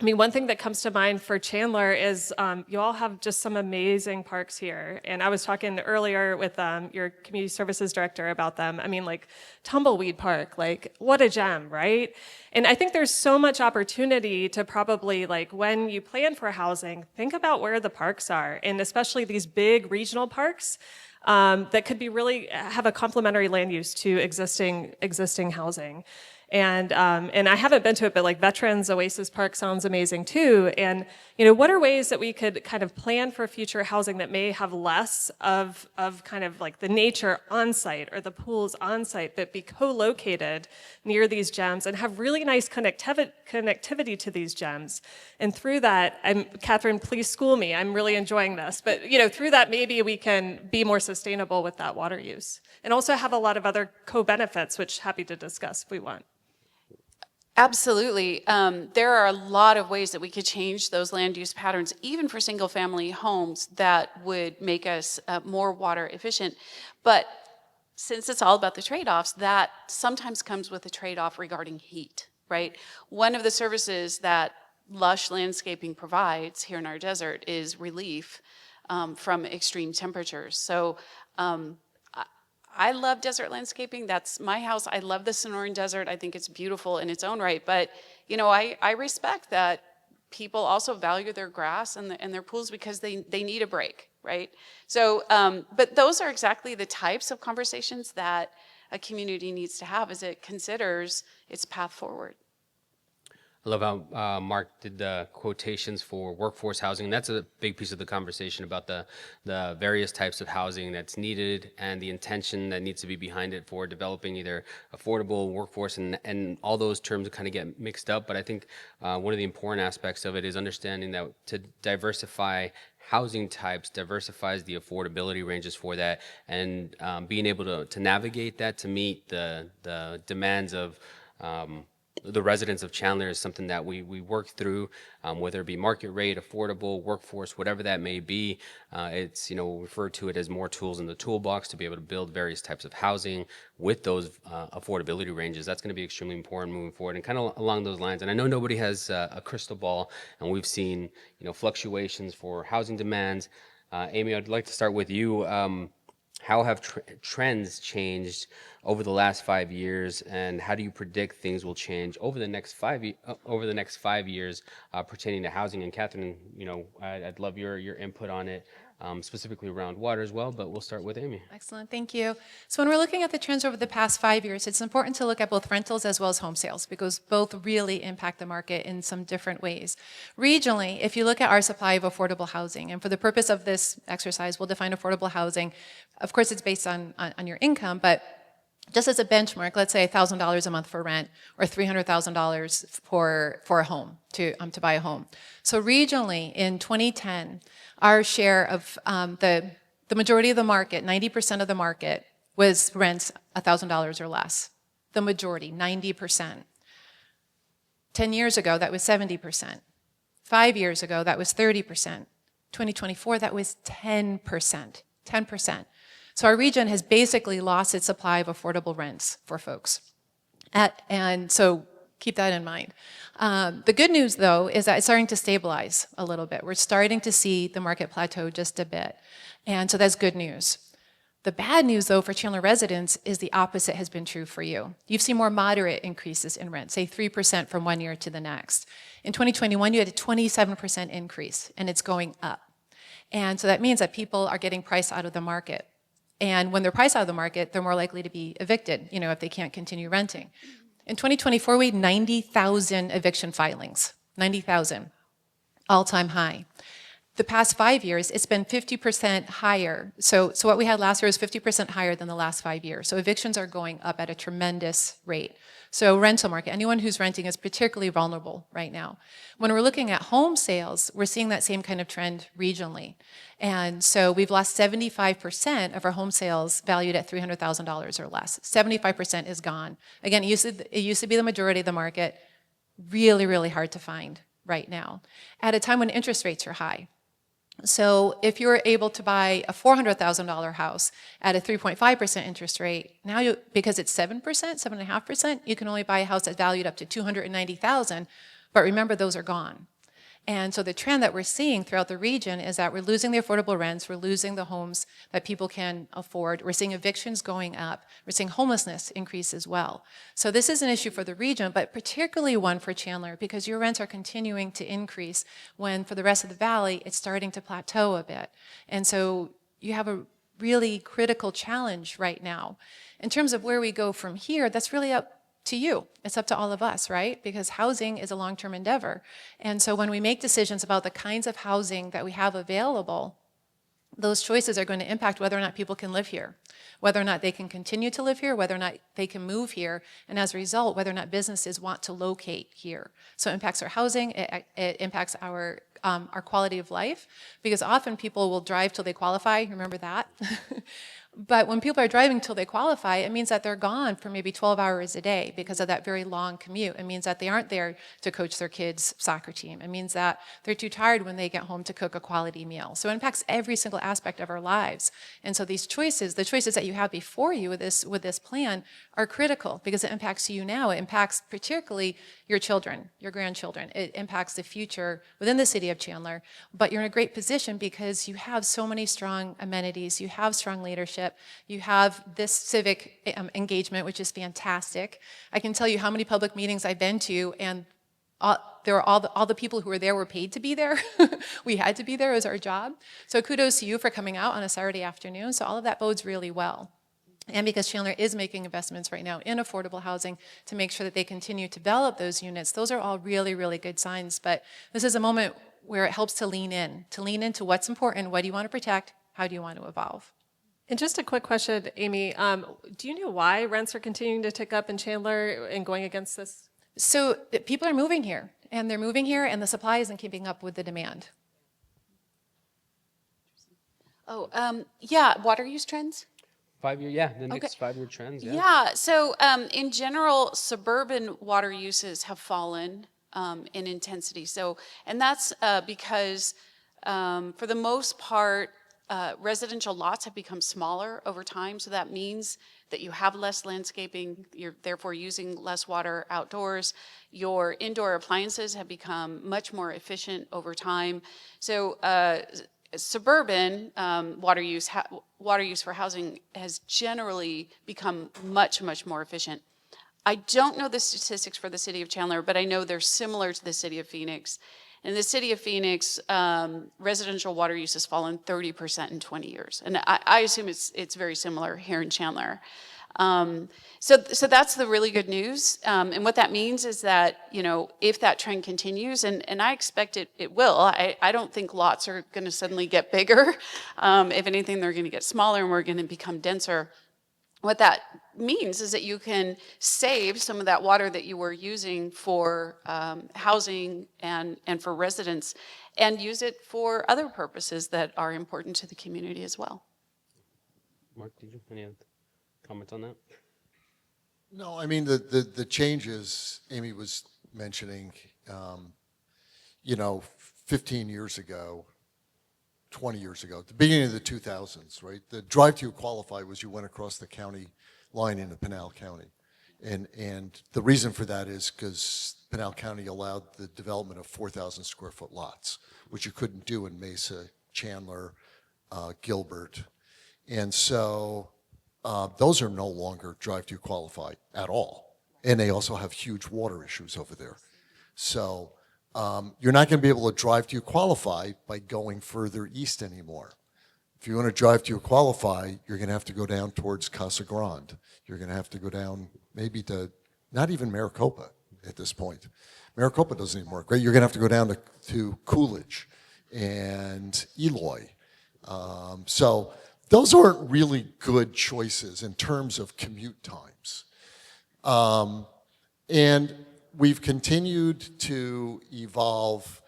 One thing that comes to mind for Chandler is you all have just some amazing parks here. And I was talking earlier with your community services director about them. Like Tumbleweed Park, like what a gem, right? And I think there's so much opportunity to probably, like when you plan for housing, think about where the parks are, and especially these big regional parks that could be really have a complementary land use to existing housing. And I haven't been to it, but like Veterans Oasis Park sounds amazing too. And, what are ways that we could kind of plan for future housing that may have less of kind of like the nature on site or the pools on site, but be co-located near these gems and have really nice connectivity to these gems. And through that, Kathryn, please school me, I'm really enjoying this, but through that, maybe we can be more sustainable with that water use and also have a lot of other co-benefits, which happy to discuss if we want. Absolutely. There are a lot of ways that we could change those land use patterns, even for single family homes, that would make us more water efficient. But since it's all about the trade-offs, that sometimes comes with a trade-off regarding heat, right? One of the services that lush landscaping provides here in our desert is relief from extreme temperatures. So I love desert landscaping. That's my house. I love the Sonoran Desert. I think it's beautiful in its own right. But, I respect that people also value their grass and their pools because they need a break, right? So, but those are exactly the types of conversations that a community needs to have as it considers its path forward. I love how Mark did the quotations for workforce housing. That's a big piece of the conversation about the various types of housing that's needed and the intention that needs to be behind it for developing either affordable workforce, and all those terms kind of get mixed up. But I think one of the important aspects of it is understanding that to diversify housing types diversifies the affordability ranges for that, and being able to navigate that to meet the demands of the residents of Chandler is something that we work through, whether it be market rate, affordable, workforce, whatever that may be. It's, refer to it as more tools in the toolbox to be able to build various types of housing with those affordability ranges. That's going to be extremely important moving forward, and kind of along those lines. And I know nobody has a crystal ball, and we've seen, fluctuations for housing demands. Amy, I'd like to start with you. How have trends changed over the last 5 years, and how do you predict things will change over the next 5 years pertaining to housing? And Kathryn, I'd love your input on it, specifically around water as well, but we'll start with Amy. Excellent, thank you. So when we're looking at the trends over the past 5 years, it's important to look at both rentals as well as home sales, because both really impact the market in some different ways. Regionally, if you look at our supply of affordable housing, and for the purpose of this exercise, we'll define affordable housing. Of course, it's based on your income, but just as a benchmark, let's say $1,000 a month for rent, or $300,000 for a home, to buy a home. So regionally, in 2010, our share of the majority of the market, 90% of the market, was rents $1,000 or less. The majority, 90%. 10 years ago, that was 70%. 5 years ago, that was 30%. 2024, that was 10%. 10%. So our region has basically lost its supply of affordable rents for folks. And so keep that in mind. The good news, though, is that it's starting to stabilize a little bit. We're starting to see the market plateau just a bit. And so that's good news. The bad news, though, for Chandler residents is the opposite has been true for you. You've seen more moderate increases in rent, say 3% from one year to the next. In 2021, you had a 27% increase, and it's going up. And so that means that people are getting priced out of the market. And when they're priced out of the market, they're more likely to be evicted, if they can't continue renting. In 2024, we had 90,000 eviction filings, 90,000, all-time high. The past 5 years, it's been 50% higher. So what we had last year was 50% higher than the last 5 years. So evictions are going up at a tremendous rate. So rental market, anyone who's renting is particularly vulnerable right now. When we're looking at home sales, we're seeing that same kind of trend regionally. And so we've lost 75% of our home sales valued at $300,000 or less. 75% is gone. Again, it used to be the majority of the market. Really, really hard to find right now at a time when interest rates are high. So if you're able to buy a $400,000 house at a 3.5% interest rate, now because it's 7%, 7.5%, you can only buy a house that's valued up to $290,000, but remember those are gone. And so the trend that we're seeing throughout the region is that we're losing the affordable rents, we're losing the homes that people can afford, we're seeing evictions going up, we're seeing homelessness increase as well. So this is an issue for the region, but particularly one for Chandler because your rents are continuing to increase when for the rest of the valley, it's starting to plateau a bit. And so you have a really critical challenge right now. In terms of where we go from here, that's really up to you. It's up to all of us, right? Because housing is a long-term endeavor. And so when we make decisions about the kinds of housing that we have available, those choices are going to impact whether or not people can live here, whether or not they can continue to live here, whether or not they can move here, and as a result, whether or not businesses want to locate here. So it impacts our housing, it impacts our quality of life, because often people will drive till they qualify, remember that? But when people are driving till they qualify, it means that they're gone for maybe 12 hours a day because of that very long commute. It means that they aren't there to coach their kids' soccer team. It means that they're too tired when they get home to cook a quality meal. So it impacts every single aspect of our lives. And so these choices, the choices that you have before you with this plan are critical because it impacts you now. It impacts particularly your children, your grandchildren. It impacts the future within the city of Chandler. But you're in a great position because you have so many strong amenities, you have strong leadership, you have this civic engagement, which is fantastic. I can tell you how many public meetings I've been to, and there were all the people who were there were paid to be there. We had to be there as our job. So kudos to you for coming out on a Saturday afternoon. So all of that bodes really well. And because Chandler is making investments right now in affordable housing to make sure that they continue to develop those units, those are all really, really good signs. But this is a moment where it helps to lean into what's important, what do you want to protect, how do you want to evolve. And just a quick question, Amy, do you know why rents are continuing to tick up in Chandler and going against this? So people are moving here, and they're moving here, and the supply isn't keeping up with the demand. Yeah, water use trends? 5 year, the next 5 year trends. Yeah, so in general, suburban water uses have fallen in intensity. So, and that's because for the most part, residential lots have become smaller over time. So that means that you have less landscaping, you're therefore using less water outdoors. Your indoor appliances have become much more efficient over time. So suburban water use for housing has generally become much, much more efficient. I don't know the statistics for the city of Chandler, but I know they're similar to the city of Phoenix. In the city of Phoenix, residential water use has fallen 30% in 20 years. And I assume it's very similar here in Chandler. So that's the really good news. And what that means is that, if that trend continues, and I expect it will, I don't think lots are going to suddenly get bigger. If anything, they're going to get smaller and we're going to become denser. What that means is that you can save some of that water that you were using for housing and for residents and use it for other purposes that are important to the community as well. Mark, did you have any comments on that? No, I mean, the changes Amy was mentioning, 15 years ago, 20 years ago, at the beginning of the 2000s, right? The drive to qualify was you went across the county line into Pinal County. And the reason for that is because Pinal County allowed the development of 4,000 square foot lots, which you couldn't do in Mesa, Chandler, Gilbert. And so those are no longer drive to qualify at all. And they also have huge water issues over there. So you're not going to be able to drive to qualify by going further east anymore. If you want to drive to qualify, you're going to have to go down towards Casa Grande. You're going to have to go down maybe to, not even Maricopa at this point. Maricopa doesn't even work, right? You're going to have to go down to Coolidge and Eloy. So those aren't really good choices in terms of commute times. And we've continued to evolve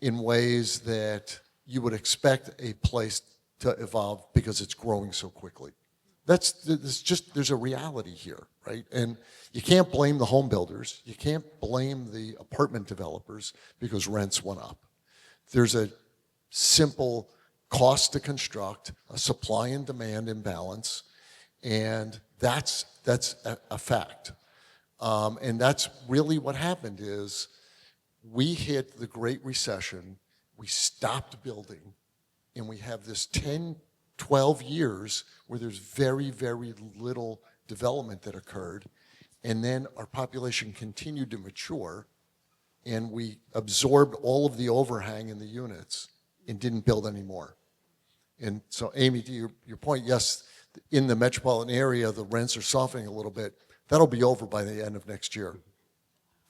in ways that you would expect a place to evolve because it's growing so quickly. There's a reality here, right? And you can't blame the home builders. You can't blame the apartment developers because rents went up. There's a simple cost to construct, a supply and demand imbalance, and that's a fact. And that's really what happened is we hit the Great Recession, we stopped building, and we have this 10, 12 years where there's very, very little development that occurred. And then our population continued to mature, and we absorbed all of the overhang in the units and didn't build any more. And so, Amy, to your point, yes, in the metropolitan area, the rents are softening a little bit. That'll be over by the end of next year.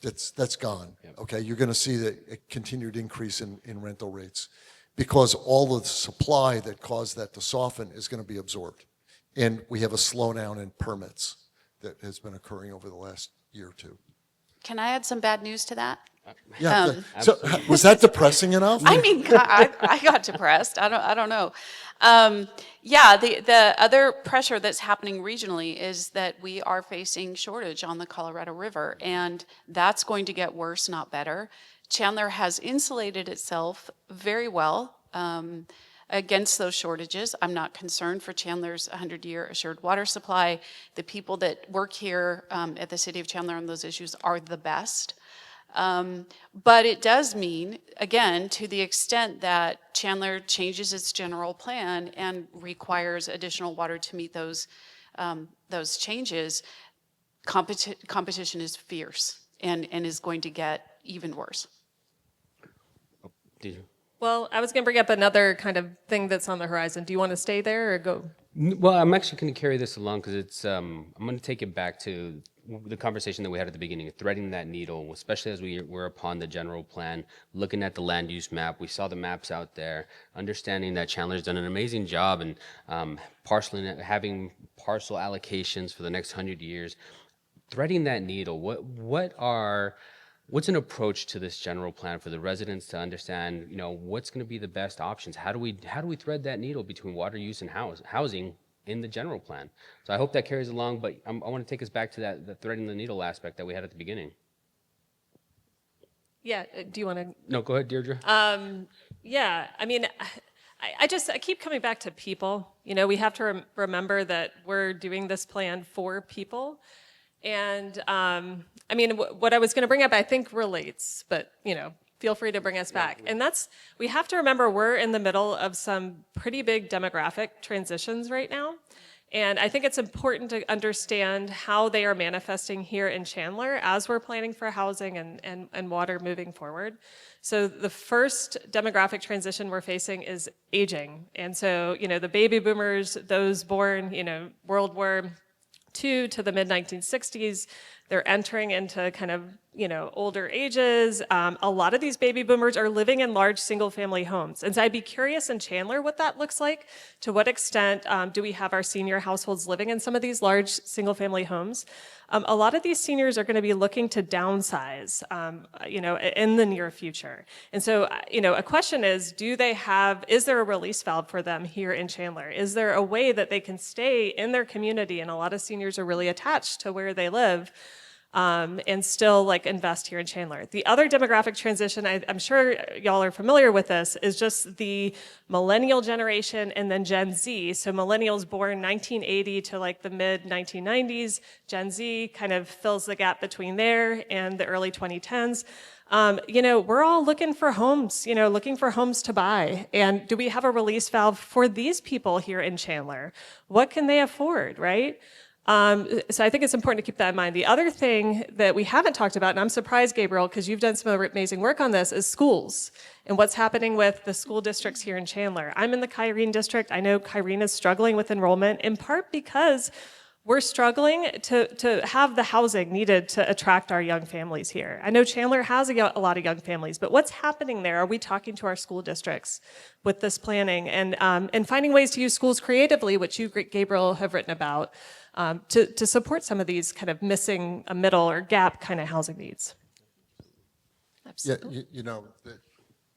That's gone. Yep. Okay, you're going to see a continued increase in rental rates because all of the supply that caused that to soften is going to be absorbed. And we have a slowdown in permits that has been occurring over the last year or two. Can I add some bad news to that? Yeah. So was that depressing enough? I mean, I got depressed. I don't know. Yeah, the other pressure that's happening regionally is that we are facing shortage on the Colorado River, and that's going to get worse, not better. Chandler has insulated itself very well against those shortages. I'm not concerned for Chandler's 100-year assured water supply. The people that work here at the City of Chandler on those issues are the best. But it does mean, again, to the extent that Chandler changes its general plan and requires additional water to meet those changes, competition is fierce and is going to get even worse. Well, I was going to bring up another kind of thing that's on the horizon. Do you want to stay there or go? Well, I'm actually going to carry this along because it's. I'm going to take it back to the conversation that we had at the beginning, threading that needle, especially as we're upon the general plan, looking at the land use map. We saw the maps out there, understanding that Chandler's done an amazing job in having parcel allocations for the next 100 years. Threading that needle, what's an approach to this general plan for the residents to understand, what's going to be the best options? How do we thread that needle between water use and housing in the general plan? So I hope that carries along, but I want to take us back to the threading the needle aspect that we had at the beginning. Yeah, do you want to? No, go ahead, Deidra. Yeah, I mean, I keep coming back to people. We have to remember that we're doing this plan for people. And I mean, what I was going to bring up, I think relates, but, feel free to bring us back. And we have to remember we're in the middle of some pretty big demographic transitions right now. And I think it's important to understand how they are manifesting here in Chandler as we're planning for housing and water moving forward. So the first demographic transition we're facing is aging. And so, the baby boomers, those born, World War II to the mid-1960s, they're entering into kind of, older ages. A lot of these baby boomers are living in large single-family homes. And so I'd be curious in Chandler what that looks like. To what extent do we have our senior households living in some of these large single-family homes? A lot of these seniors are going to be looking to downsize, in the near future. And so, a question is, is there a release valve for them here in Chandler? Is there a way that they can stay in their community? And a lot of seniors are really attached to where they live. and still like invest here in Chandler. The other demographic transition, I'm sure y'all are familiar with this, is just the millennial generation and then Gen Z. So millennials born 1980 to like the mid 1990s, Gen Z kind of fills the gap between there and the early 2010s. We're all looking for homes, looking for homes to buy. And do we have a release valve for these people here in Chandler? What can they afford, right? So I think it's important to keep that in mind. The other thing that we haven't talked about, and I'm surprised, Gabriel, because you've done some amazing work on this, is schools and what's happening with the school districts here in Chandler. I'm in the Kyrene district. I know Kyrene is struggling with enrollment, in part because we're struggling to have the housing needed to attract our young families here. I know Chandler has a lot of young families, but what's happening there? Are we talking to our school districts with this planning and finding ways to use schools creatively, which you, Gabriel, have written about, to support some of these kind of missing a middle or gap kind of housing needs? Absolutely. Yeah,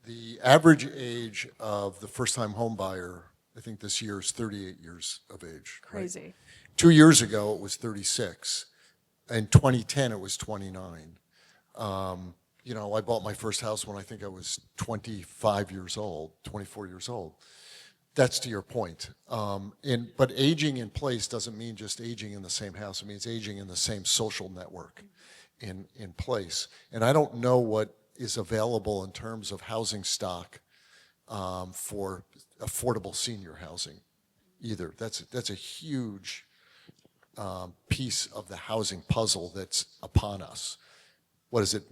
the average age of the first-time home buyer, I think this year is 38 years of age. Crazy. Right? 2 years ago, it was 36. In 2010, it was 29. I bought my first house when I think I was 25 years old, 24 years old. That's to your point. But aging in place doesn't mean just aging in the same house. It means aging in the same social network in place. And I don't know what is available in terms of housing stock for affordable senior housing either. That's a huge piece of the housing puzzle that's upon us. What is it?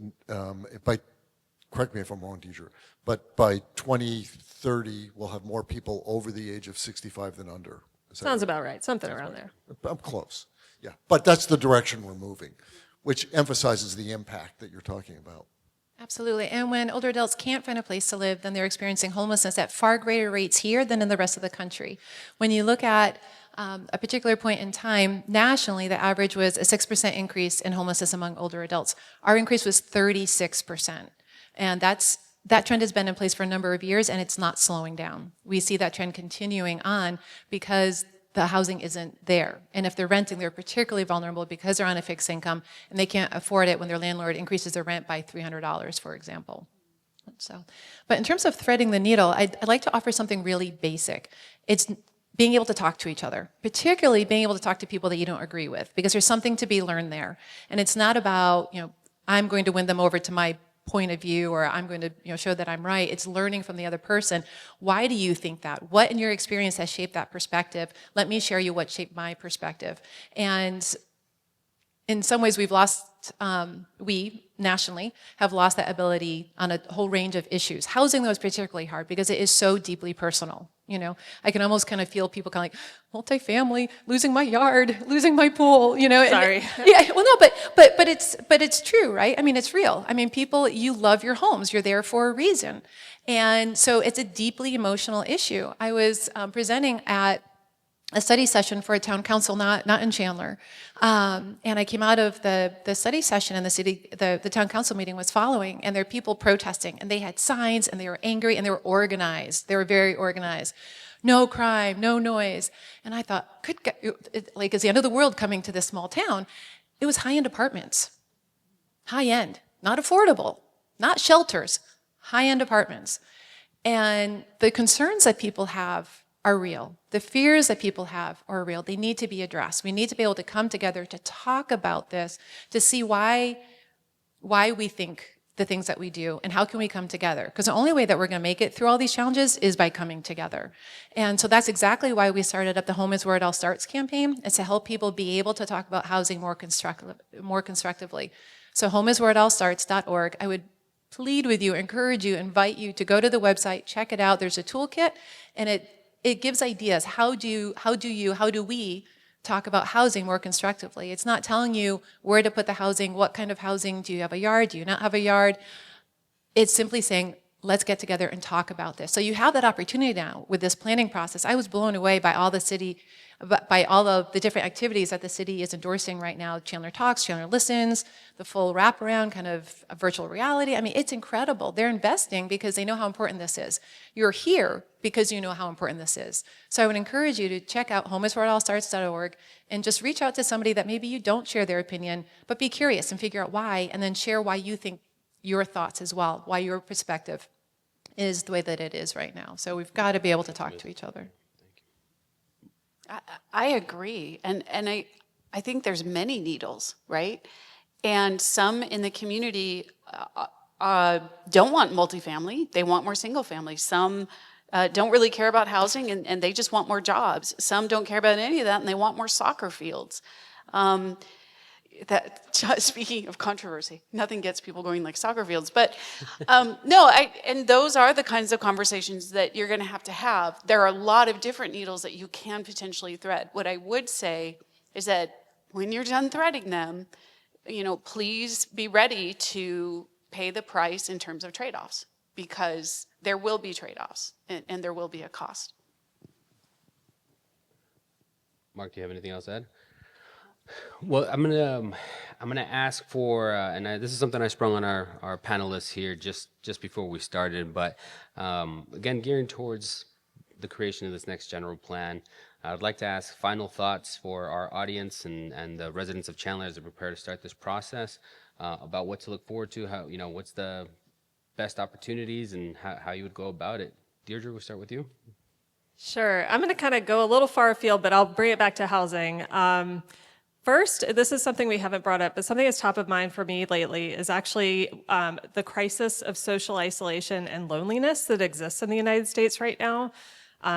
Correct me if I'm wrong, Deidra, but by 2030, we'll have more people over the age of 65 than under. Sounds about right. Something around there. I'm close. Yeah, but that's the direction we're moving, which emphasizes the impact that you're talking about. Absolutely. And when older adults can't find a place to live, then they're experiencing homelessness at far greater rates here than in the rest of the country. When you look at a particular point in time, nationally, the average was a 6% increase in homelessness among older adults. Our increase was 36%. And that trend has been in place for a number of years, and it's not slowing down. We see that trend continuing on because the housing isn't there. And if they're renting, they're particularly vulnerable because they're on a fixed income and they can't afford it when their landlord increases their rent by $300, for example. But in terms of threading the needle, I'd like to offer something really basic. It's being able to talk to each other, particularly being able to talk to people that you don't agree with, because there's something to be learned there. And it's not about, I'm going to win them over to my point of view, or I'm going to show that I'm right. It's learning from the other person. Why do you think that? What in your experience has shaped that perspective? Let me share you what shaped my perspective. And in some ways we nationally have lost that ability on a whole range of issues. Housing, though, is particularly hard because it is so deeply personal. I can almost kind of feel people kind of like, multifamily, losing my yard, losing my pool, Sorry. Yeah, well, no, but it's true, right? I mean, it's real. I mean, people, you love your homes. You're there for a reason. And so it's a deeply emotional issue. I was presenting at a study session for a town council, not in Chandler. And I came out of the study session, and the town council meeting was following, and there were people protesting, and they had signs, and they were angry, and they were organized. They were very organized. No crime, no noise. And I thought, good God, is the end of the world coming to this small town? It was high-end apartments. High-end, not affordable, not shelters, high-end apartments. And the concerns that people have are real. The fears that people have are real. They need to be addressed. We need to be able to come together to talk about this, to see why we think the things that we do, and how can we come together? Because the only way that we're going to make it through all these challenges is by coming together. And so that's exactly why we started up the Home is Where It All Starts campaign, is to help people be able to talk about housing more constructively. So homeiswhereitallstarts.org. I would plead with you, encourage you, invite you to go to the website, check it out. There's a toolkit, and it gives ideas. How do we talk about housing more constructively? It's not telling you where to put the housing, what kind of housing, do you have a yard, do you not have a yard? It's simply saying, let's get together and talk about this. So you have that opportunity now with this planning process. I was blown away by all by all of the different activities that the city is endorsing right now. ChandlerTalks, Chandler Listens, the full wraparound kind of virtual reality. I mean, it's incredible. They're investing because they know how important this is. You're here because you know how important this is. So I would encourage you to check out homeiswhereitallstarts.org and just reach out to somebody that maybe you don't share their opinion, but be curious and figure out why, and then share why you think your thoughts as well, why your perspective is the way that it is right now. So we've got to be able to talk to each other. I agree, and I think there's many needles, right? And some in the community don't want multifamily, they want more single family. Some don't really care about housing and they just want more jobs. Some don't care about any of that and they want more soccer fields. Speaking of controversy, nothing gets people going like soccer fields, but and those are the kinds of conversations that you're going to have. There are a lot of different needles that you can potentially thread. What I would say is that when you're done threading them, please be ready to pay the price in terms of trade-offs, because there will be trade-offs and there will be a cost. Mark, do you have anything else to add? Well, I'm gonna ask for, this is something I sprung on our panelists here just before we started, but again, gearing towards the creation of this next general plan, I'd like to ask final thoughts for our audience and the residents of Chandler as they prepare to start this process, about what to look forward to, how, what's the best opportunities and how you would go about it. Deidra, we'll start with you. Sure. I'm going to kind of go a little far afield, but I'll bring it back to housing. First, this is something we haven't brought up, but something that's top of mind for me lately is actually the crisis of social isolation and loneliness that exists in the United States right now.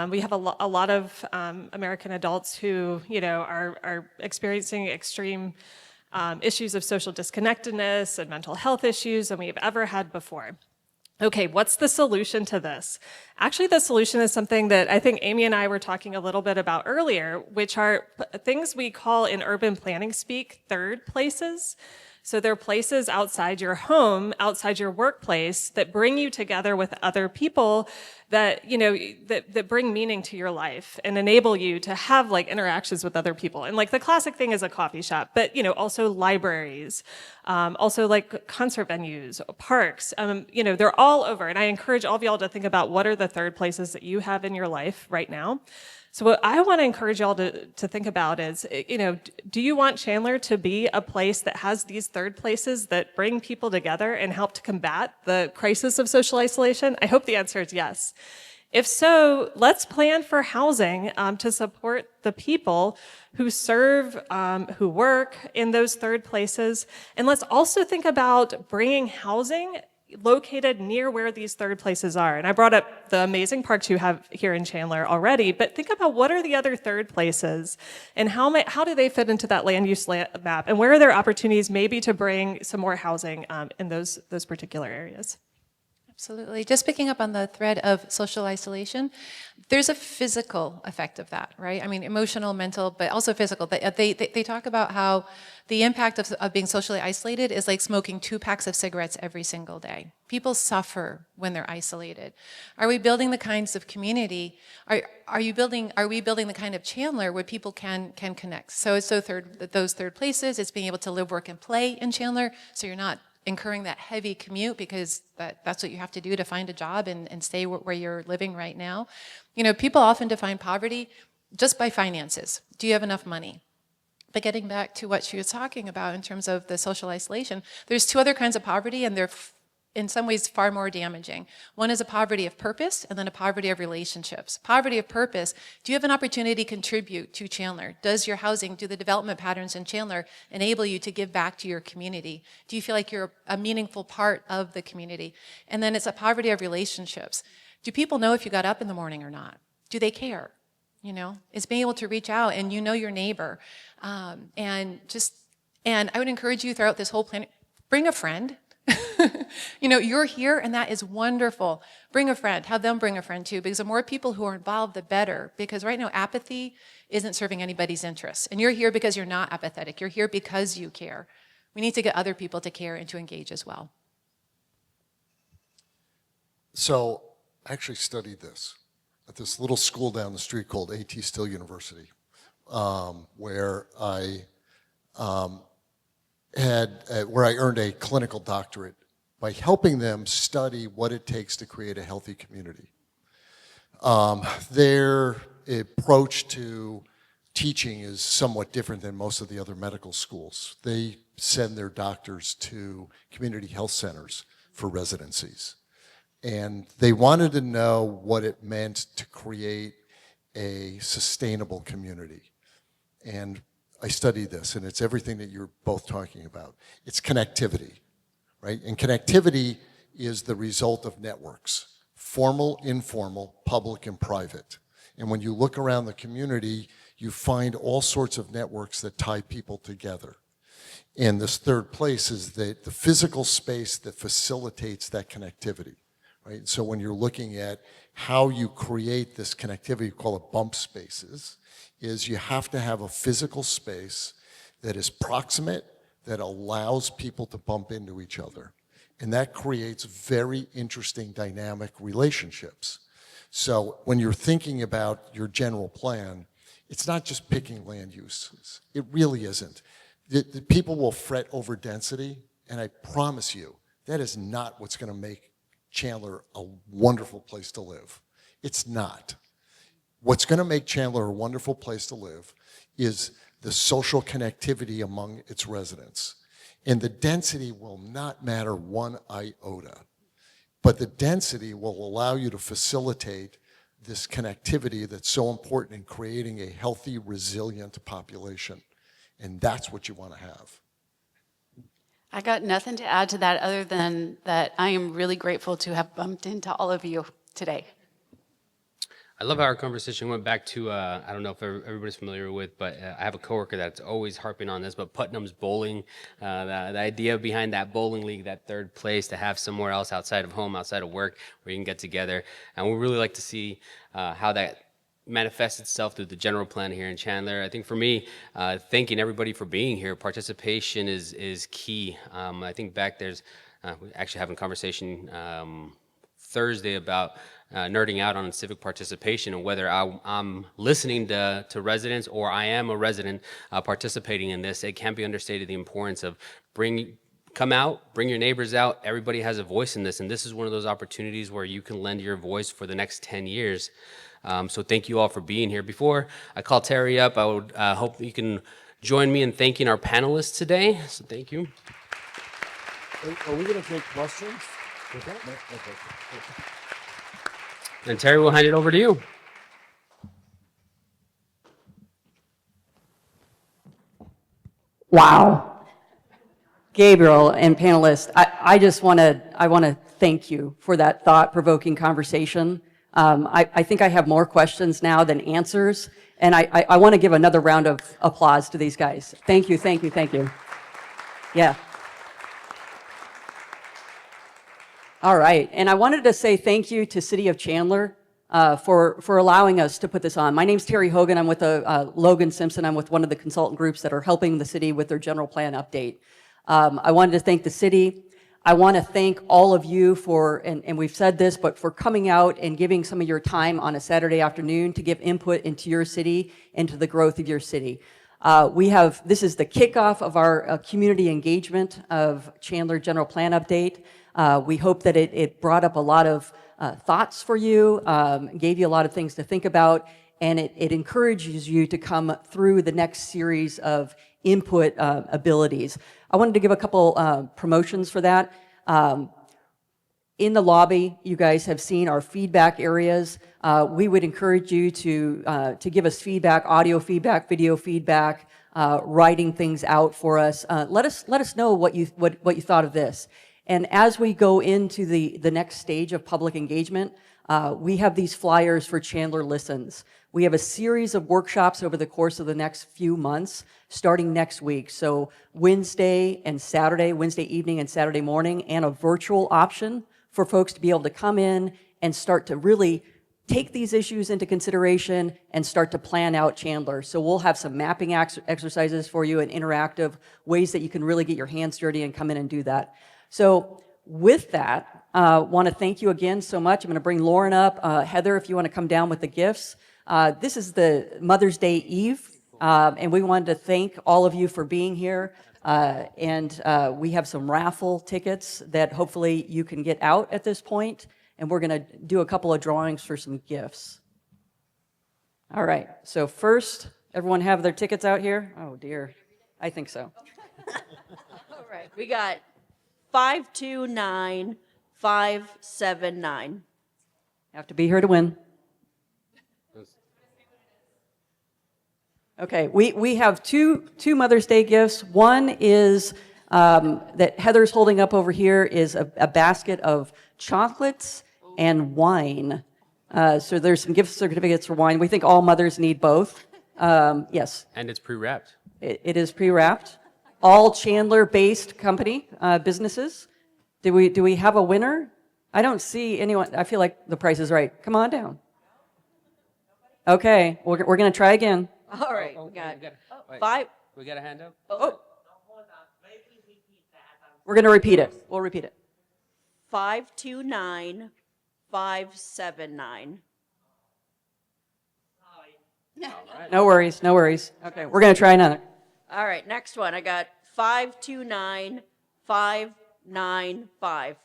We have a lot of American adults who, are experiencing extreme issues of social disconnectedness and mental health issues than we've ever had before. Okay, what's the solution to this? Actually, the solution is something that I think Amy and I were talking a little bit about earlier, which are things we call in urban planning speak third places. So they're places outside your home, outside your workplace, that bring you together with other people that, that bring meaning to your life and enable you to have interactions with other people. And the classic thing is a coffee shop, but, also libraries, also concert venues, parks, they're all over. And I encourage all of y'all to think about what are the third places that you have in your life right now. So what I want to encourage y'all to think about is, do you want Chandler to be a place that has these third places that bring people together and help to combat the crisis of social isolation? I hope the answer is yes. If so, let's plan for housing to support the people who serve, who work in those third places. And let's also think about bringing housing located near where these third places are. And I brought up the amazing parks you have here in Chandler already, but think about what are the other third places and how do they fit into that land use map, and where are there opportunities maybe to bring some more housing in those particular areas? Absolutely. Just picking up on the thread of social isolation, there's a physical effect of that, right? I mean, emotional, mental, but also physical. They talk about how the impact of being socially isolated is like smoking 2 packs of cigarettes every single day. People suffer when they're isolated. Are we building the kinds of community? Are we building the kind of Chandler where people can connect? So it's those third places. It's being able to live, work, and play in Chandler, so you're not incurring that heavy commute, because that's what you have to do to find a job and stay where you're living right now. People often define poverty just by finances. Do you have enough money? But getting back to what she was talking about in terms of the social isolation, there's 2 other kinds of poverty, and they're in some ways far more damaging. One is a poverty of purpose, and then a poverty of relationships. Poverty of purpose: do you have an opportunity to contribute to Chandler? Does your housing, do the development patterns in Chandler enable you to give back to your community? Do you feel like you're a meaningful part of the community? And then it's a poverty of relationships. Do people know if you got up in the morning or not? Do they care? It's being able to reach out and your neighbor. And I would encourage you throughout this whole plan, bring a friend. You're here and that is wonderful. Bring a friend, have them bring a friend too, because the more people who are involved, the better. Because right now, apathy isn't serving anybody's interests. And you're here because you're not apathetic. You're here because you care. We need to get other people to care and to engage as well. So I actually studied this at this little school down the street called A.T. Still University, where I earned a clinical doctorate by helping them study what it takes to create a healthy community. Their approach to teaching is somewhat different than most of the other medical schools. They send their doctors to community health centers for residencies. And they wanted to know what it meant to create a sustainable community. And I studied this, and it's everything that you're both talking about. It's connectivity, right? And connectivity is the result of networks, formal, informal, public, and private. And when you look around the community, you find all sorts of networks that tie people together. And this third place is the physical space that facilitates that connectivity, right? So when you're looking at how you create this connectivity, you call it bump spaces, is you have to have a physical space that is proximate, that allows people to bump into each other. And that creates very interesting dynamic relationships. So when you're thinking about your general plan, it's not just picking land uses. It really isn't. The people will fret over density, and I promise you, that is not what's going to make Chandler a wonderful place to live. It's not. What's going to make Chandler a wonderful place to live is the social connectivity among its residents. And the density will not matter one iota, but the density will allow you to facilitate this connectivity that's so important in creating a healthy, resilient population. And that's what you want to have. I got nothing to add to that other than that I am really grateful to have bumped into all of you today. I love how our conversation went back to, I don't know if everybody's familiar with, but I have a coworker that's always harping on this, but Putnam's bowling, the idea behind that bowling league, that third place, to have somewhere else outside of home, outside of work, where you can get together. And we really like to see how that manifests itself through the general plan here in Chandler. I think for me, thanking everybody for being here. Participation is key. I think back we're actually having a conversation Thursday about nerding out on civic participation and whether I'm listening to residents or I am a resident participating in this. It can't be understated the importance of come out, bring your neighbors out. Everybody has a voice in this, and this is one of those opportunities where you can lend your voice for the next 10 years. So thank you all for being here. Before I call Terry up, I would hope you can join me in thanking our panelists today. So thank you. Are we going to take questions? Okay. And Terry, we'll hand it over to you. Wow. Gabriel and panelists, I want to thank you for that thought-provoking conversation. I think I have more questions now than answers, and I want to give another round of applause to these guys. Thank you, thank you, thank you. Yeah. All right, and I wanted to say thank you to City of Chandler for allowing us to put this on. My name's Terry Hogan. I'm with Logan Simpson. I'm with one of the consultant groups that are helping the city with their general plan update. I wanted to thank the city. I want to thank all of you for, and we've said this, but for coming out and giving some of your time on a Saturday afternoon to give input into your city and to the growth of your city. This is the kickoff of our community engagement of Chandler General Plan Update. We hope that it brought up a lot of thoughts for you, gave you a lot of things to think about, and it encourages you to come through the next series of input abilities. I wanted to give a couple promotions for that. In the lobby, you guys have seen our feedback areas. We would encourage you to give us feedback, audio feedback, video feedback, writing things out for us. Let us know what you thought of this. And as we go into the next stage of public engagement, we have these flyers for Chandler Listens. We have a series of workshops over the course of the next few months, starting next week. So Wednesday evening and Saturday morning, and a virtual option for folks to be able to come in and start to really take these issues into consideration and start to plan out Chandler. So we'll have some mapping exercises for you and interactive ways that you can really get your hands dirty and come in and do that. So with that, want to thank you again so much. I'm going to bring Lauren up. Heather, if you want to come down with the gifts. This is the Mother's Day Eve, and we wanted to thank all of you for being here. And we have some raffle tickets that hopefully you can get out at this point, and we're going to do a couple of drawings for some gifts. All right, so first, everyone have their tickets out here? Oh dear, I think so. All right, we got 529579. Have to be here to win. Okay, we have two Mother's Day gifts. One is that Heather's holding up over here is a basket of chocolates and wine. So there's some gift certificates for wine. We think all mothers need both. Yes. And it's pre-wrapped. It is pre-wrapped. All Chandler-based company businesses. Do we have a winner? I don't see anyone. I feel like the price is right. Come on down. Okay, we're going to try again. All right, we got wait. five. We got a hand up? Oh. We're going to repeat it. We'll repeat it. 529579. No worries, no worries. Okay, we're going to try another. All right, next one. I got 529595.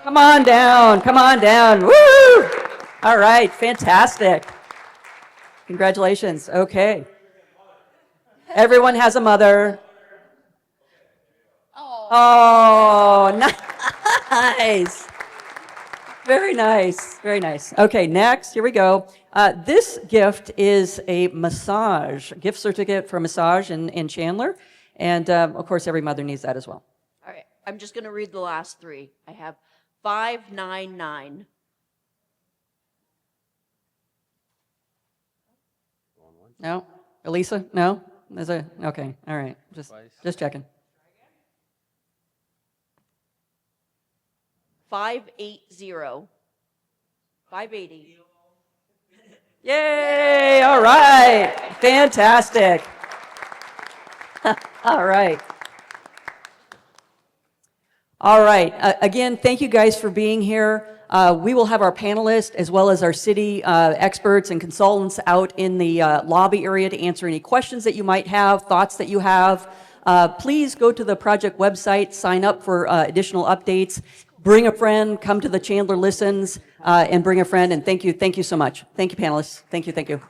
Come on down, come on down. Woo! All right, fantastic. Congratulations. Okay. Everyone has a mother. Oh, nice. Very nice, very nice. Okay, next, here we go. This gift is a massage, gift certificate for a massage in Chandler. And of course, every mother needs that as well. All right, I'm just going to read the last three. I have 599. No? Elisa? No? Okay, all right. Just checking. 580. 580. Yay! All right. Fantastic. All right. All right. Again, thank you guys for being here. We will have our panelists as well as our city experts and consultants out in the lobby area to answer any questions that you might have, thoughts that you have. Please go to the project website, sign up for additional updates. Bring a friend, come to the Chandler Listens, and bring a friend. And thank you so much. Thank you, panelists. Thank you.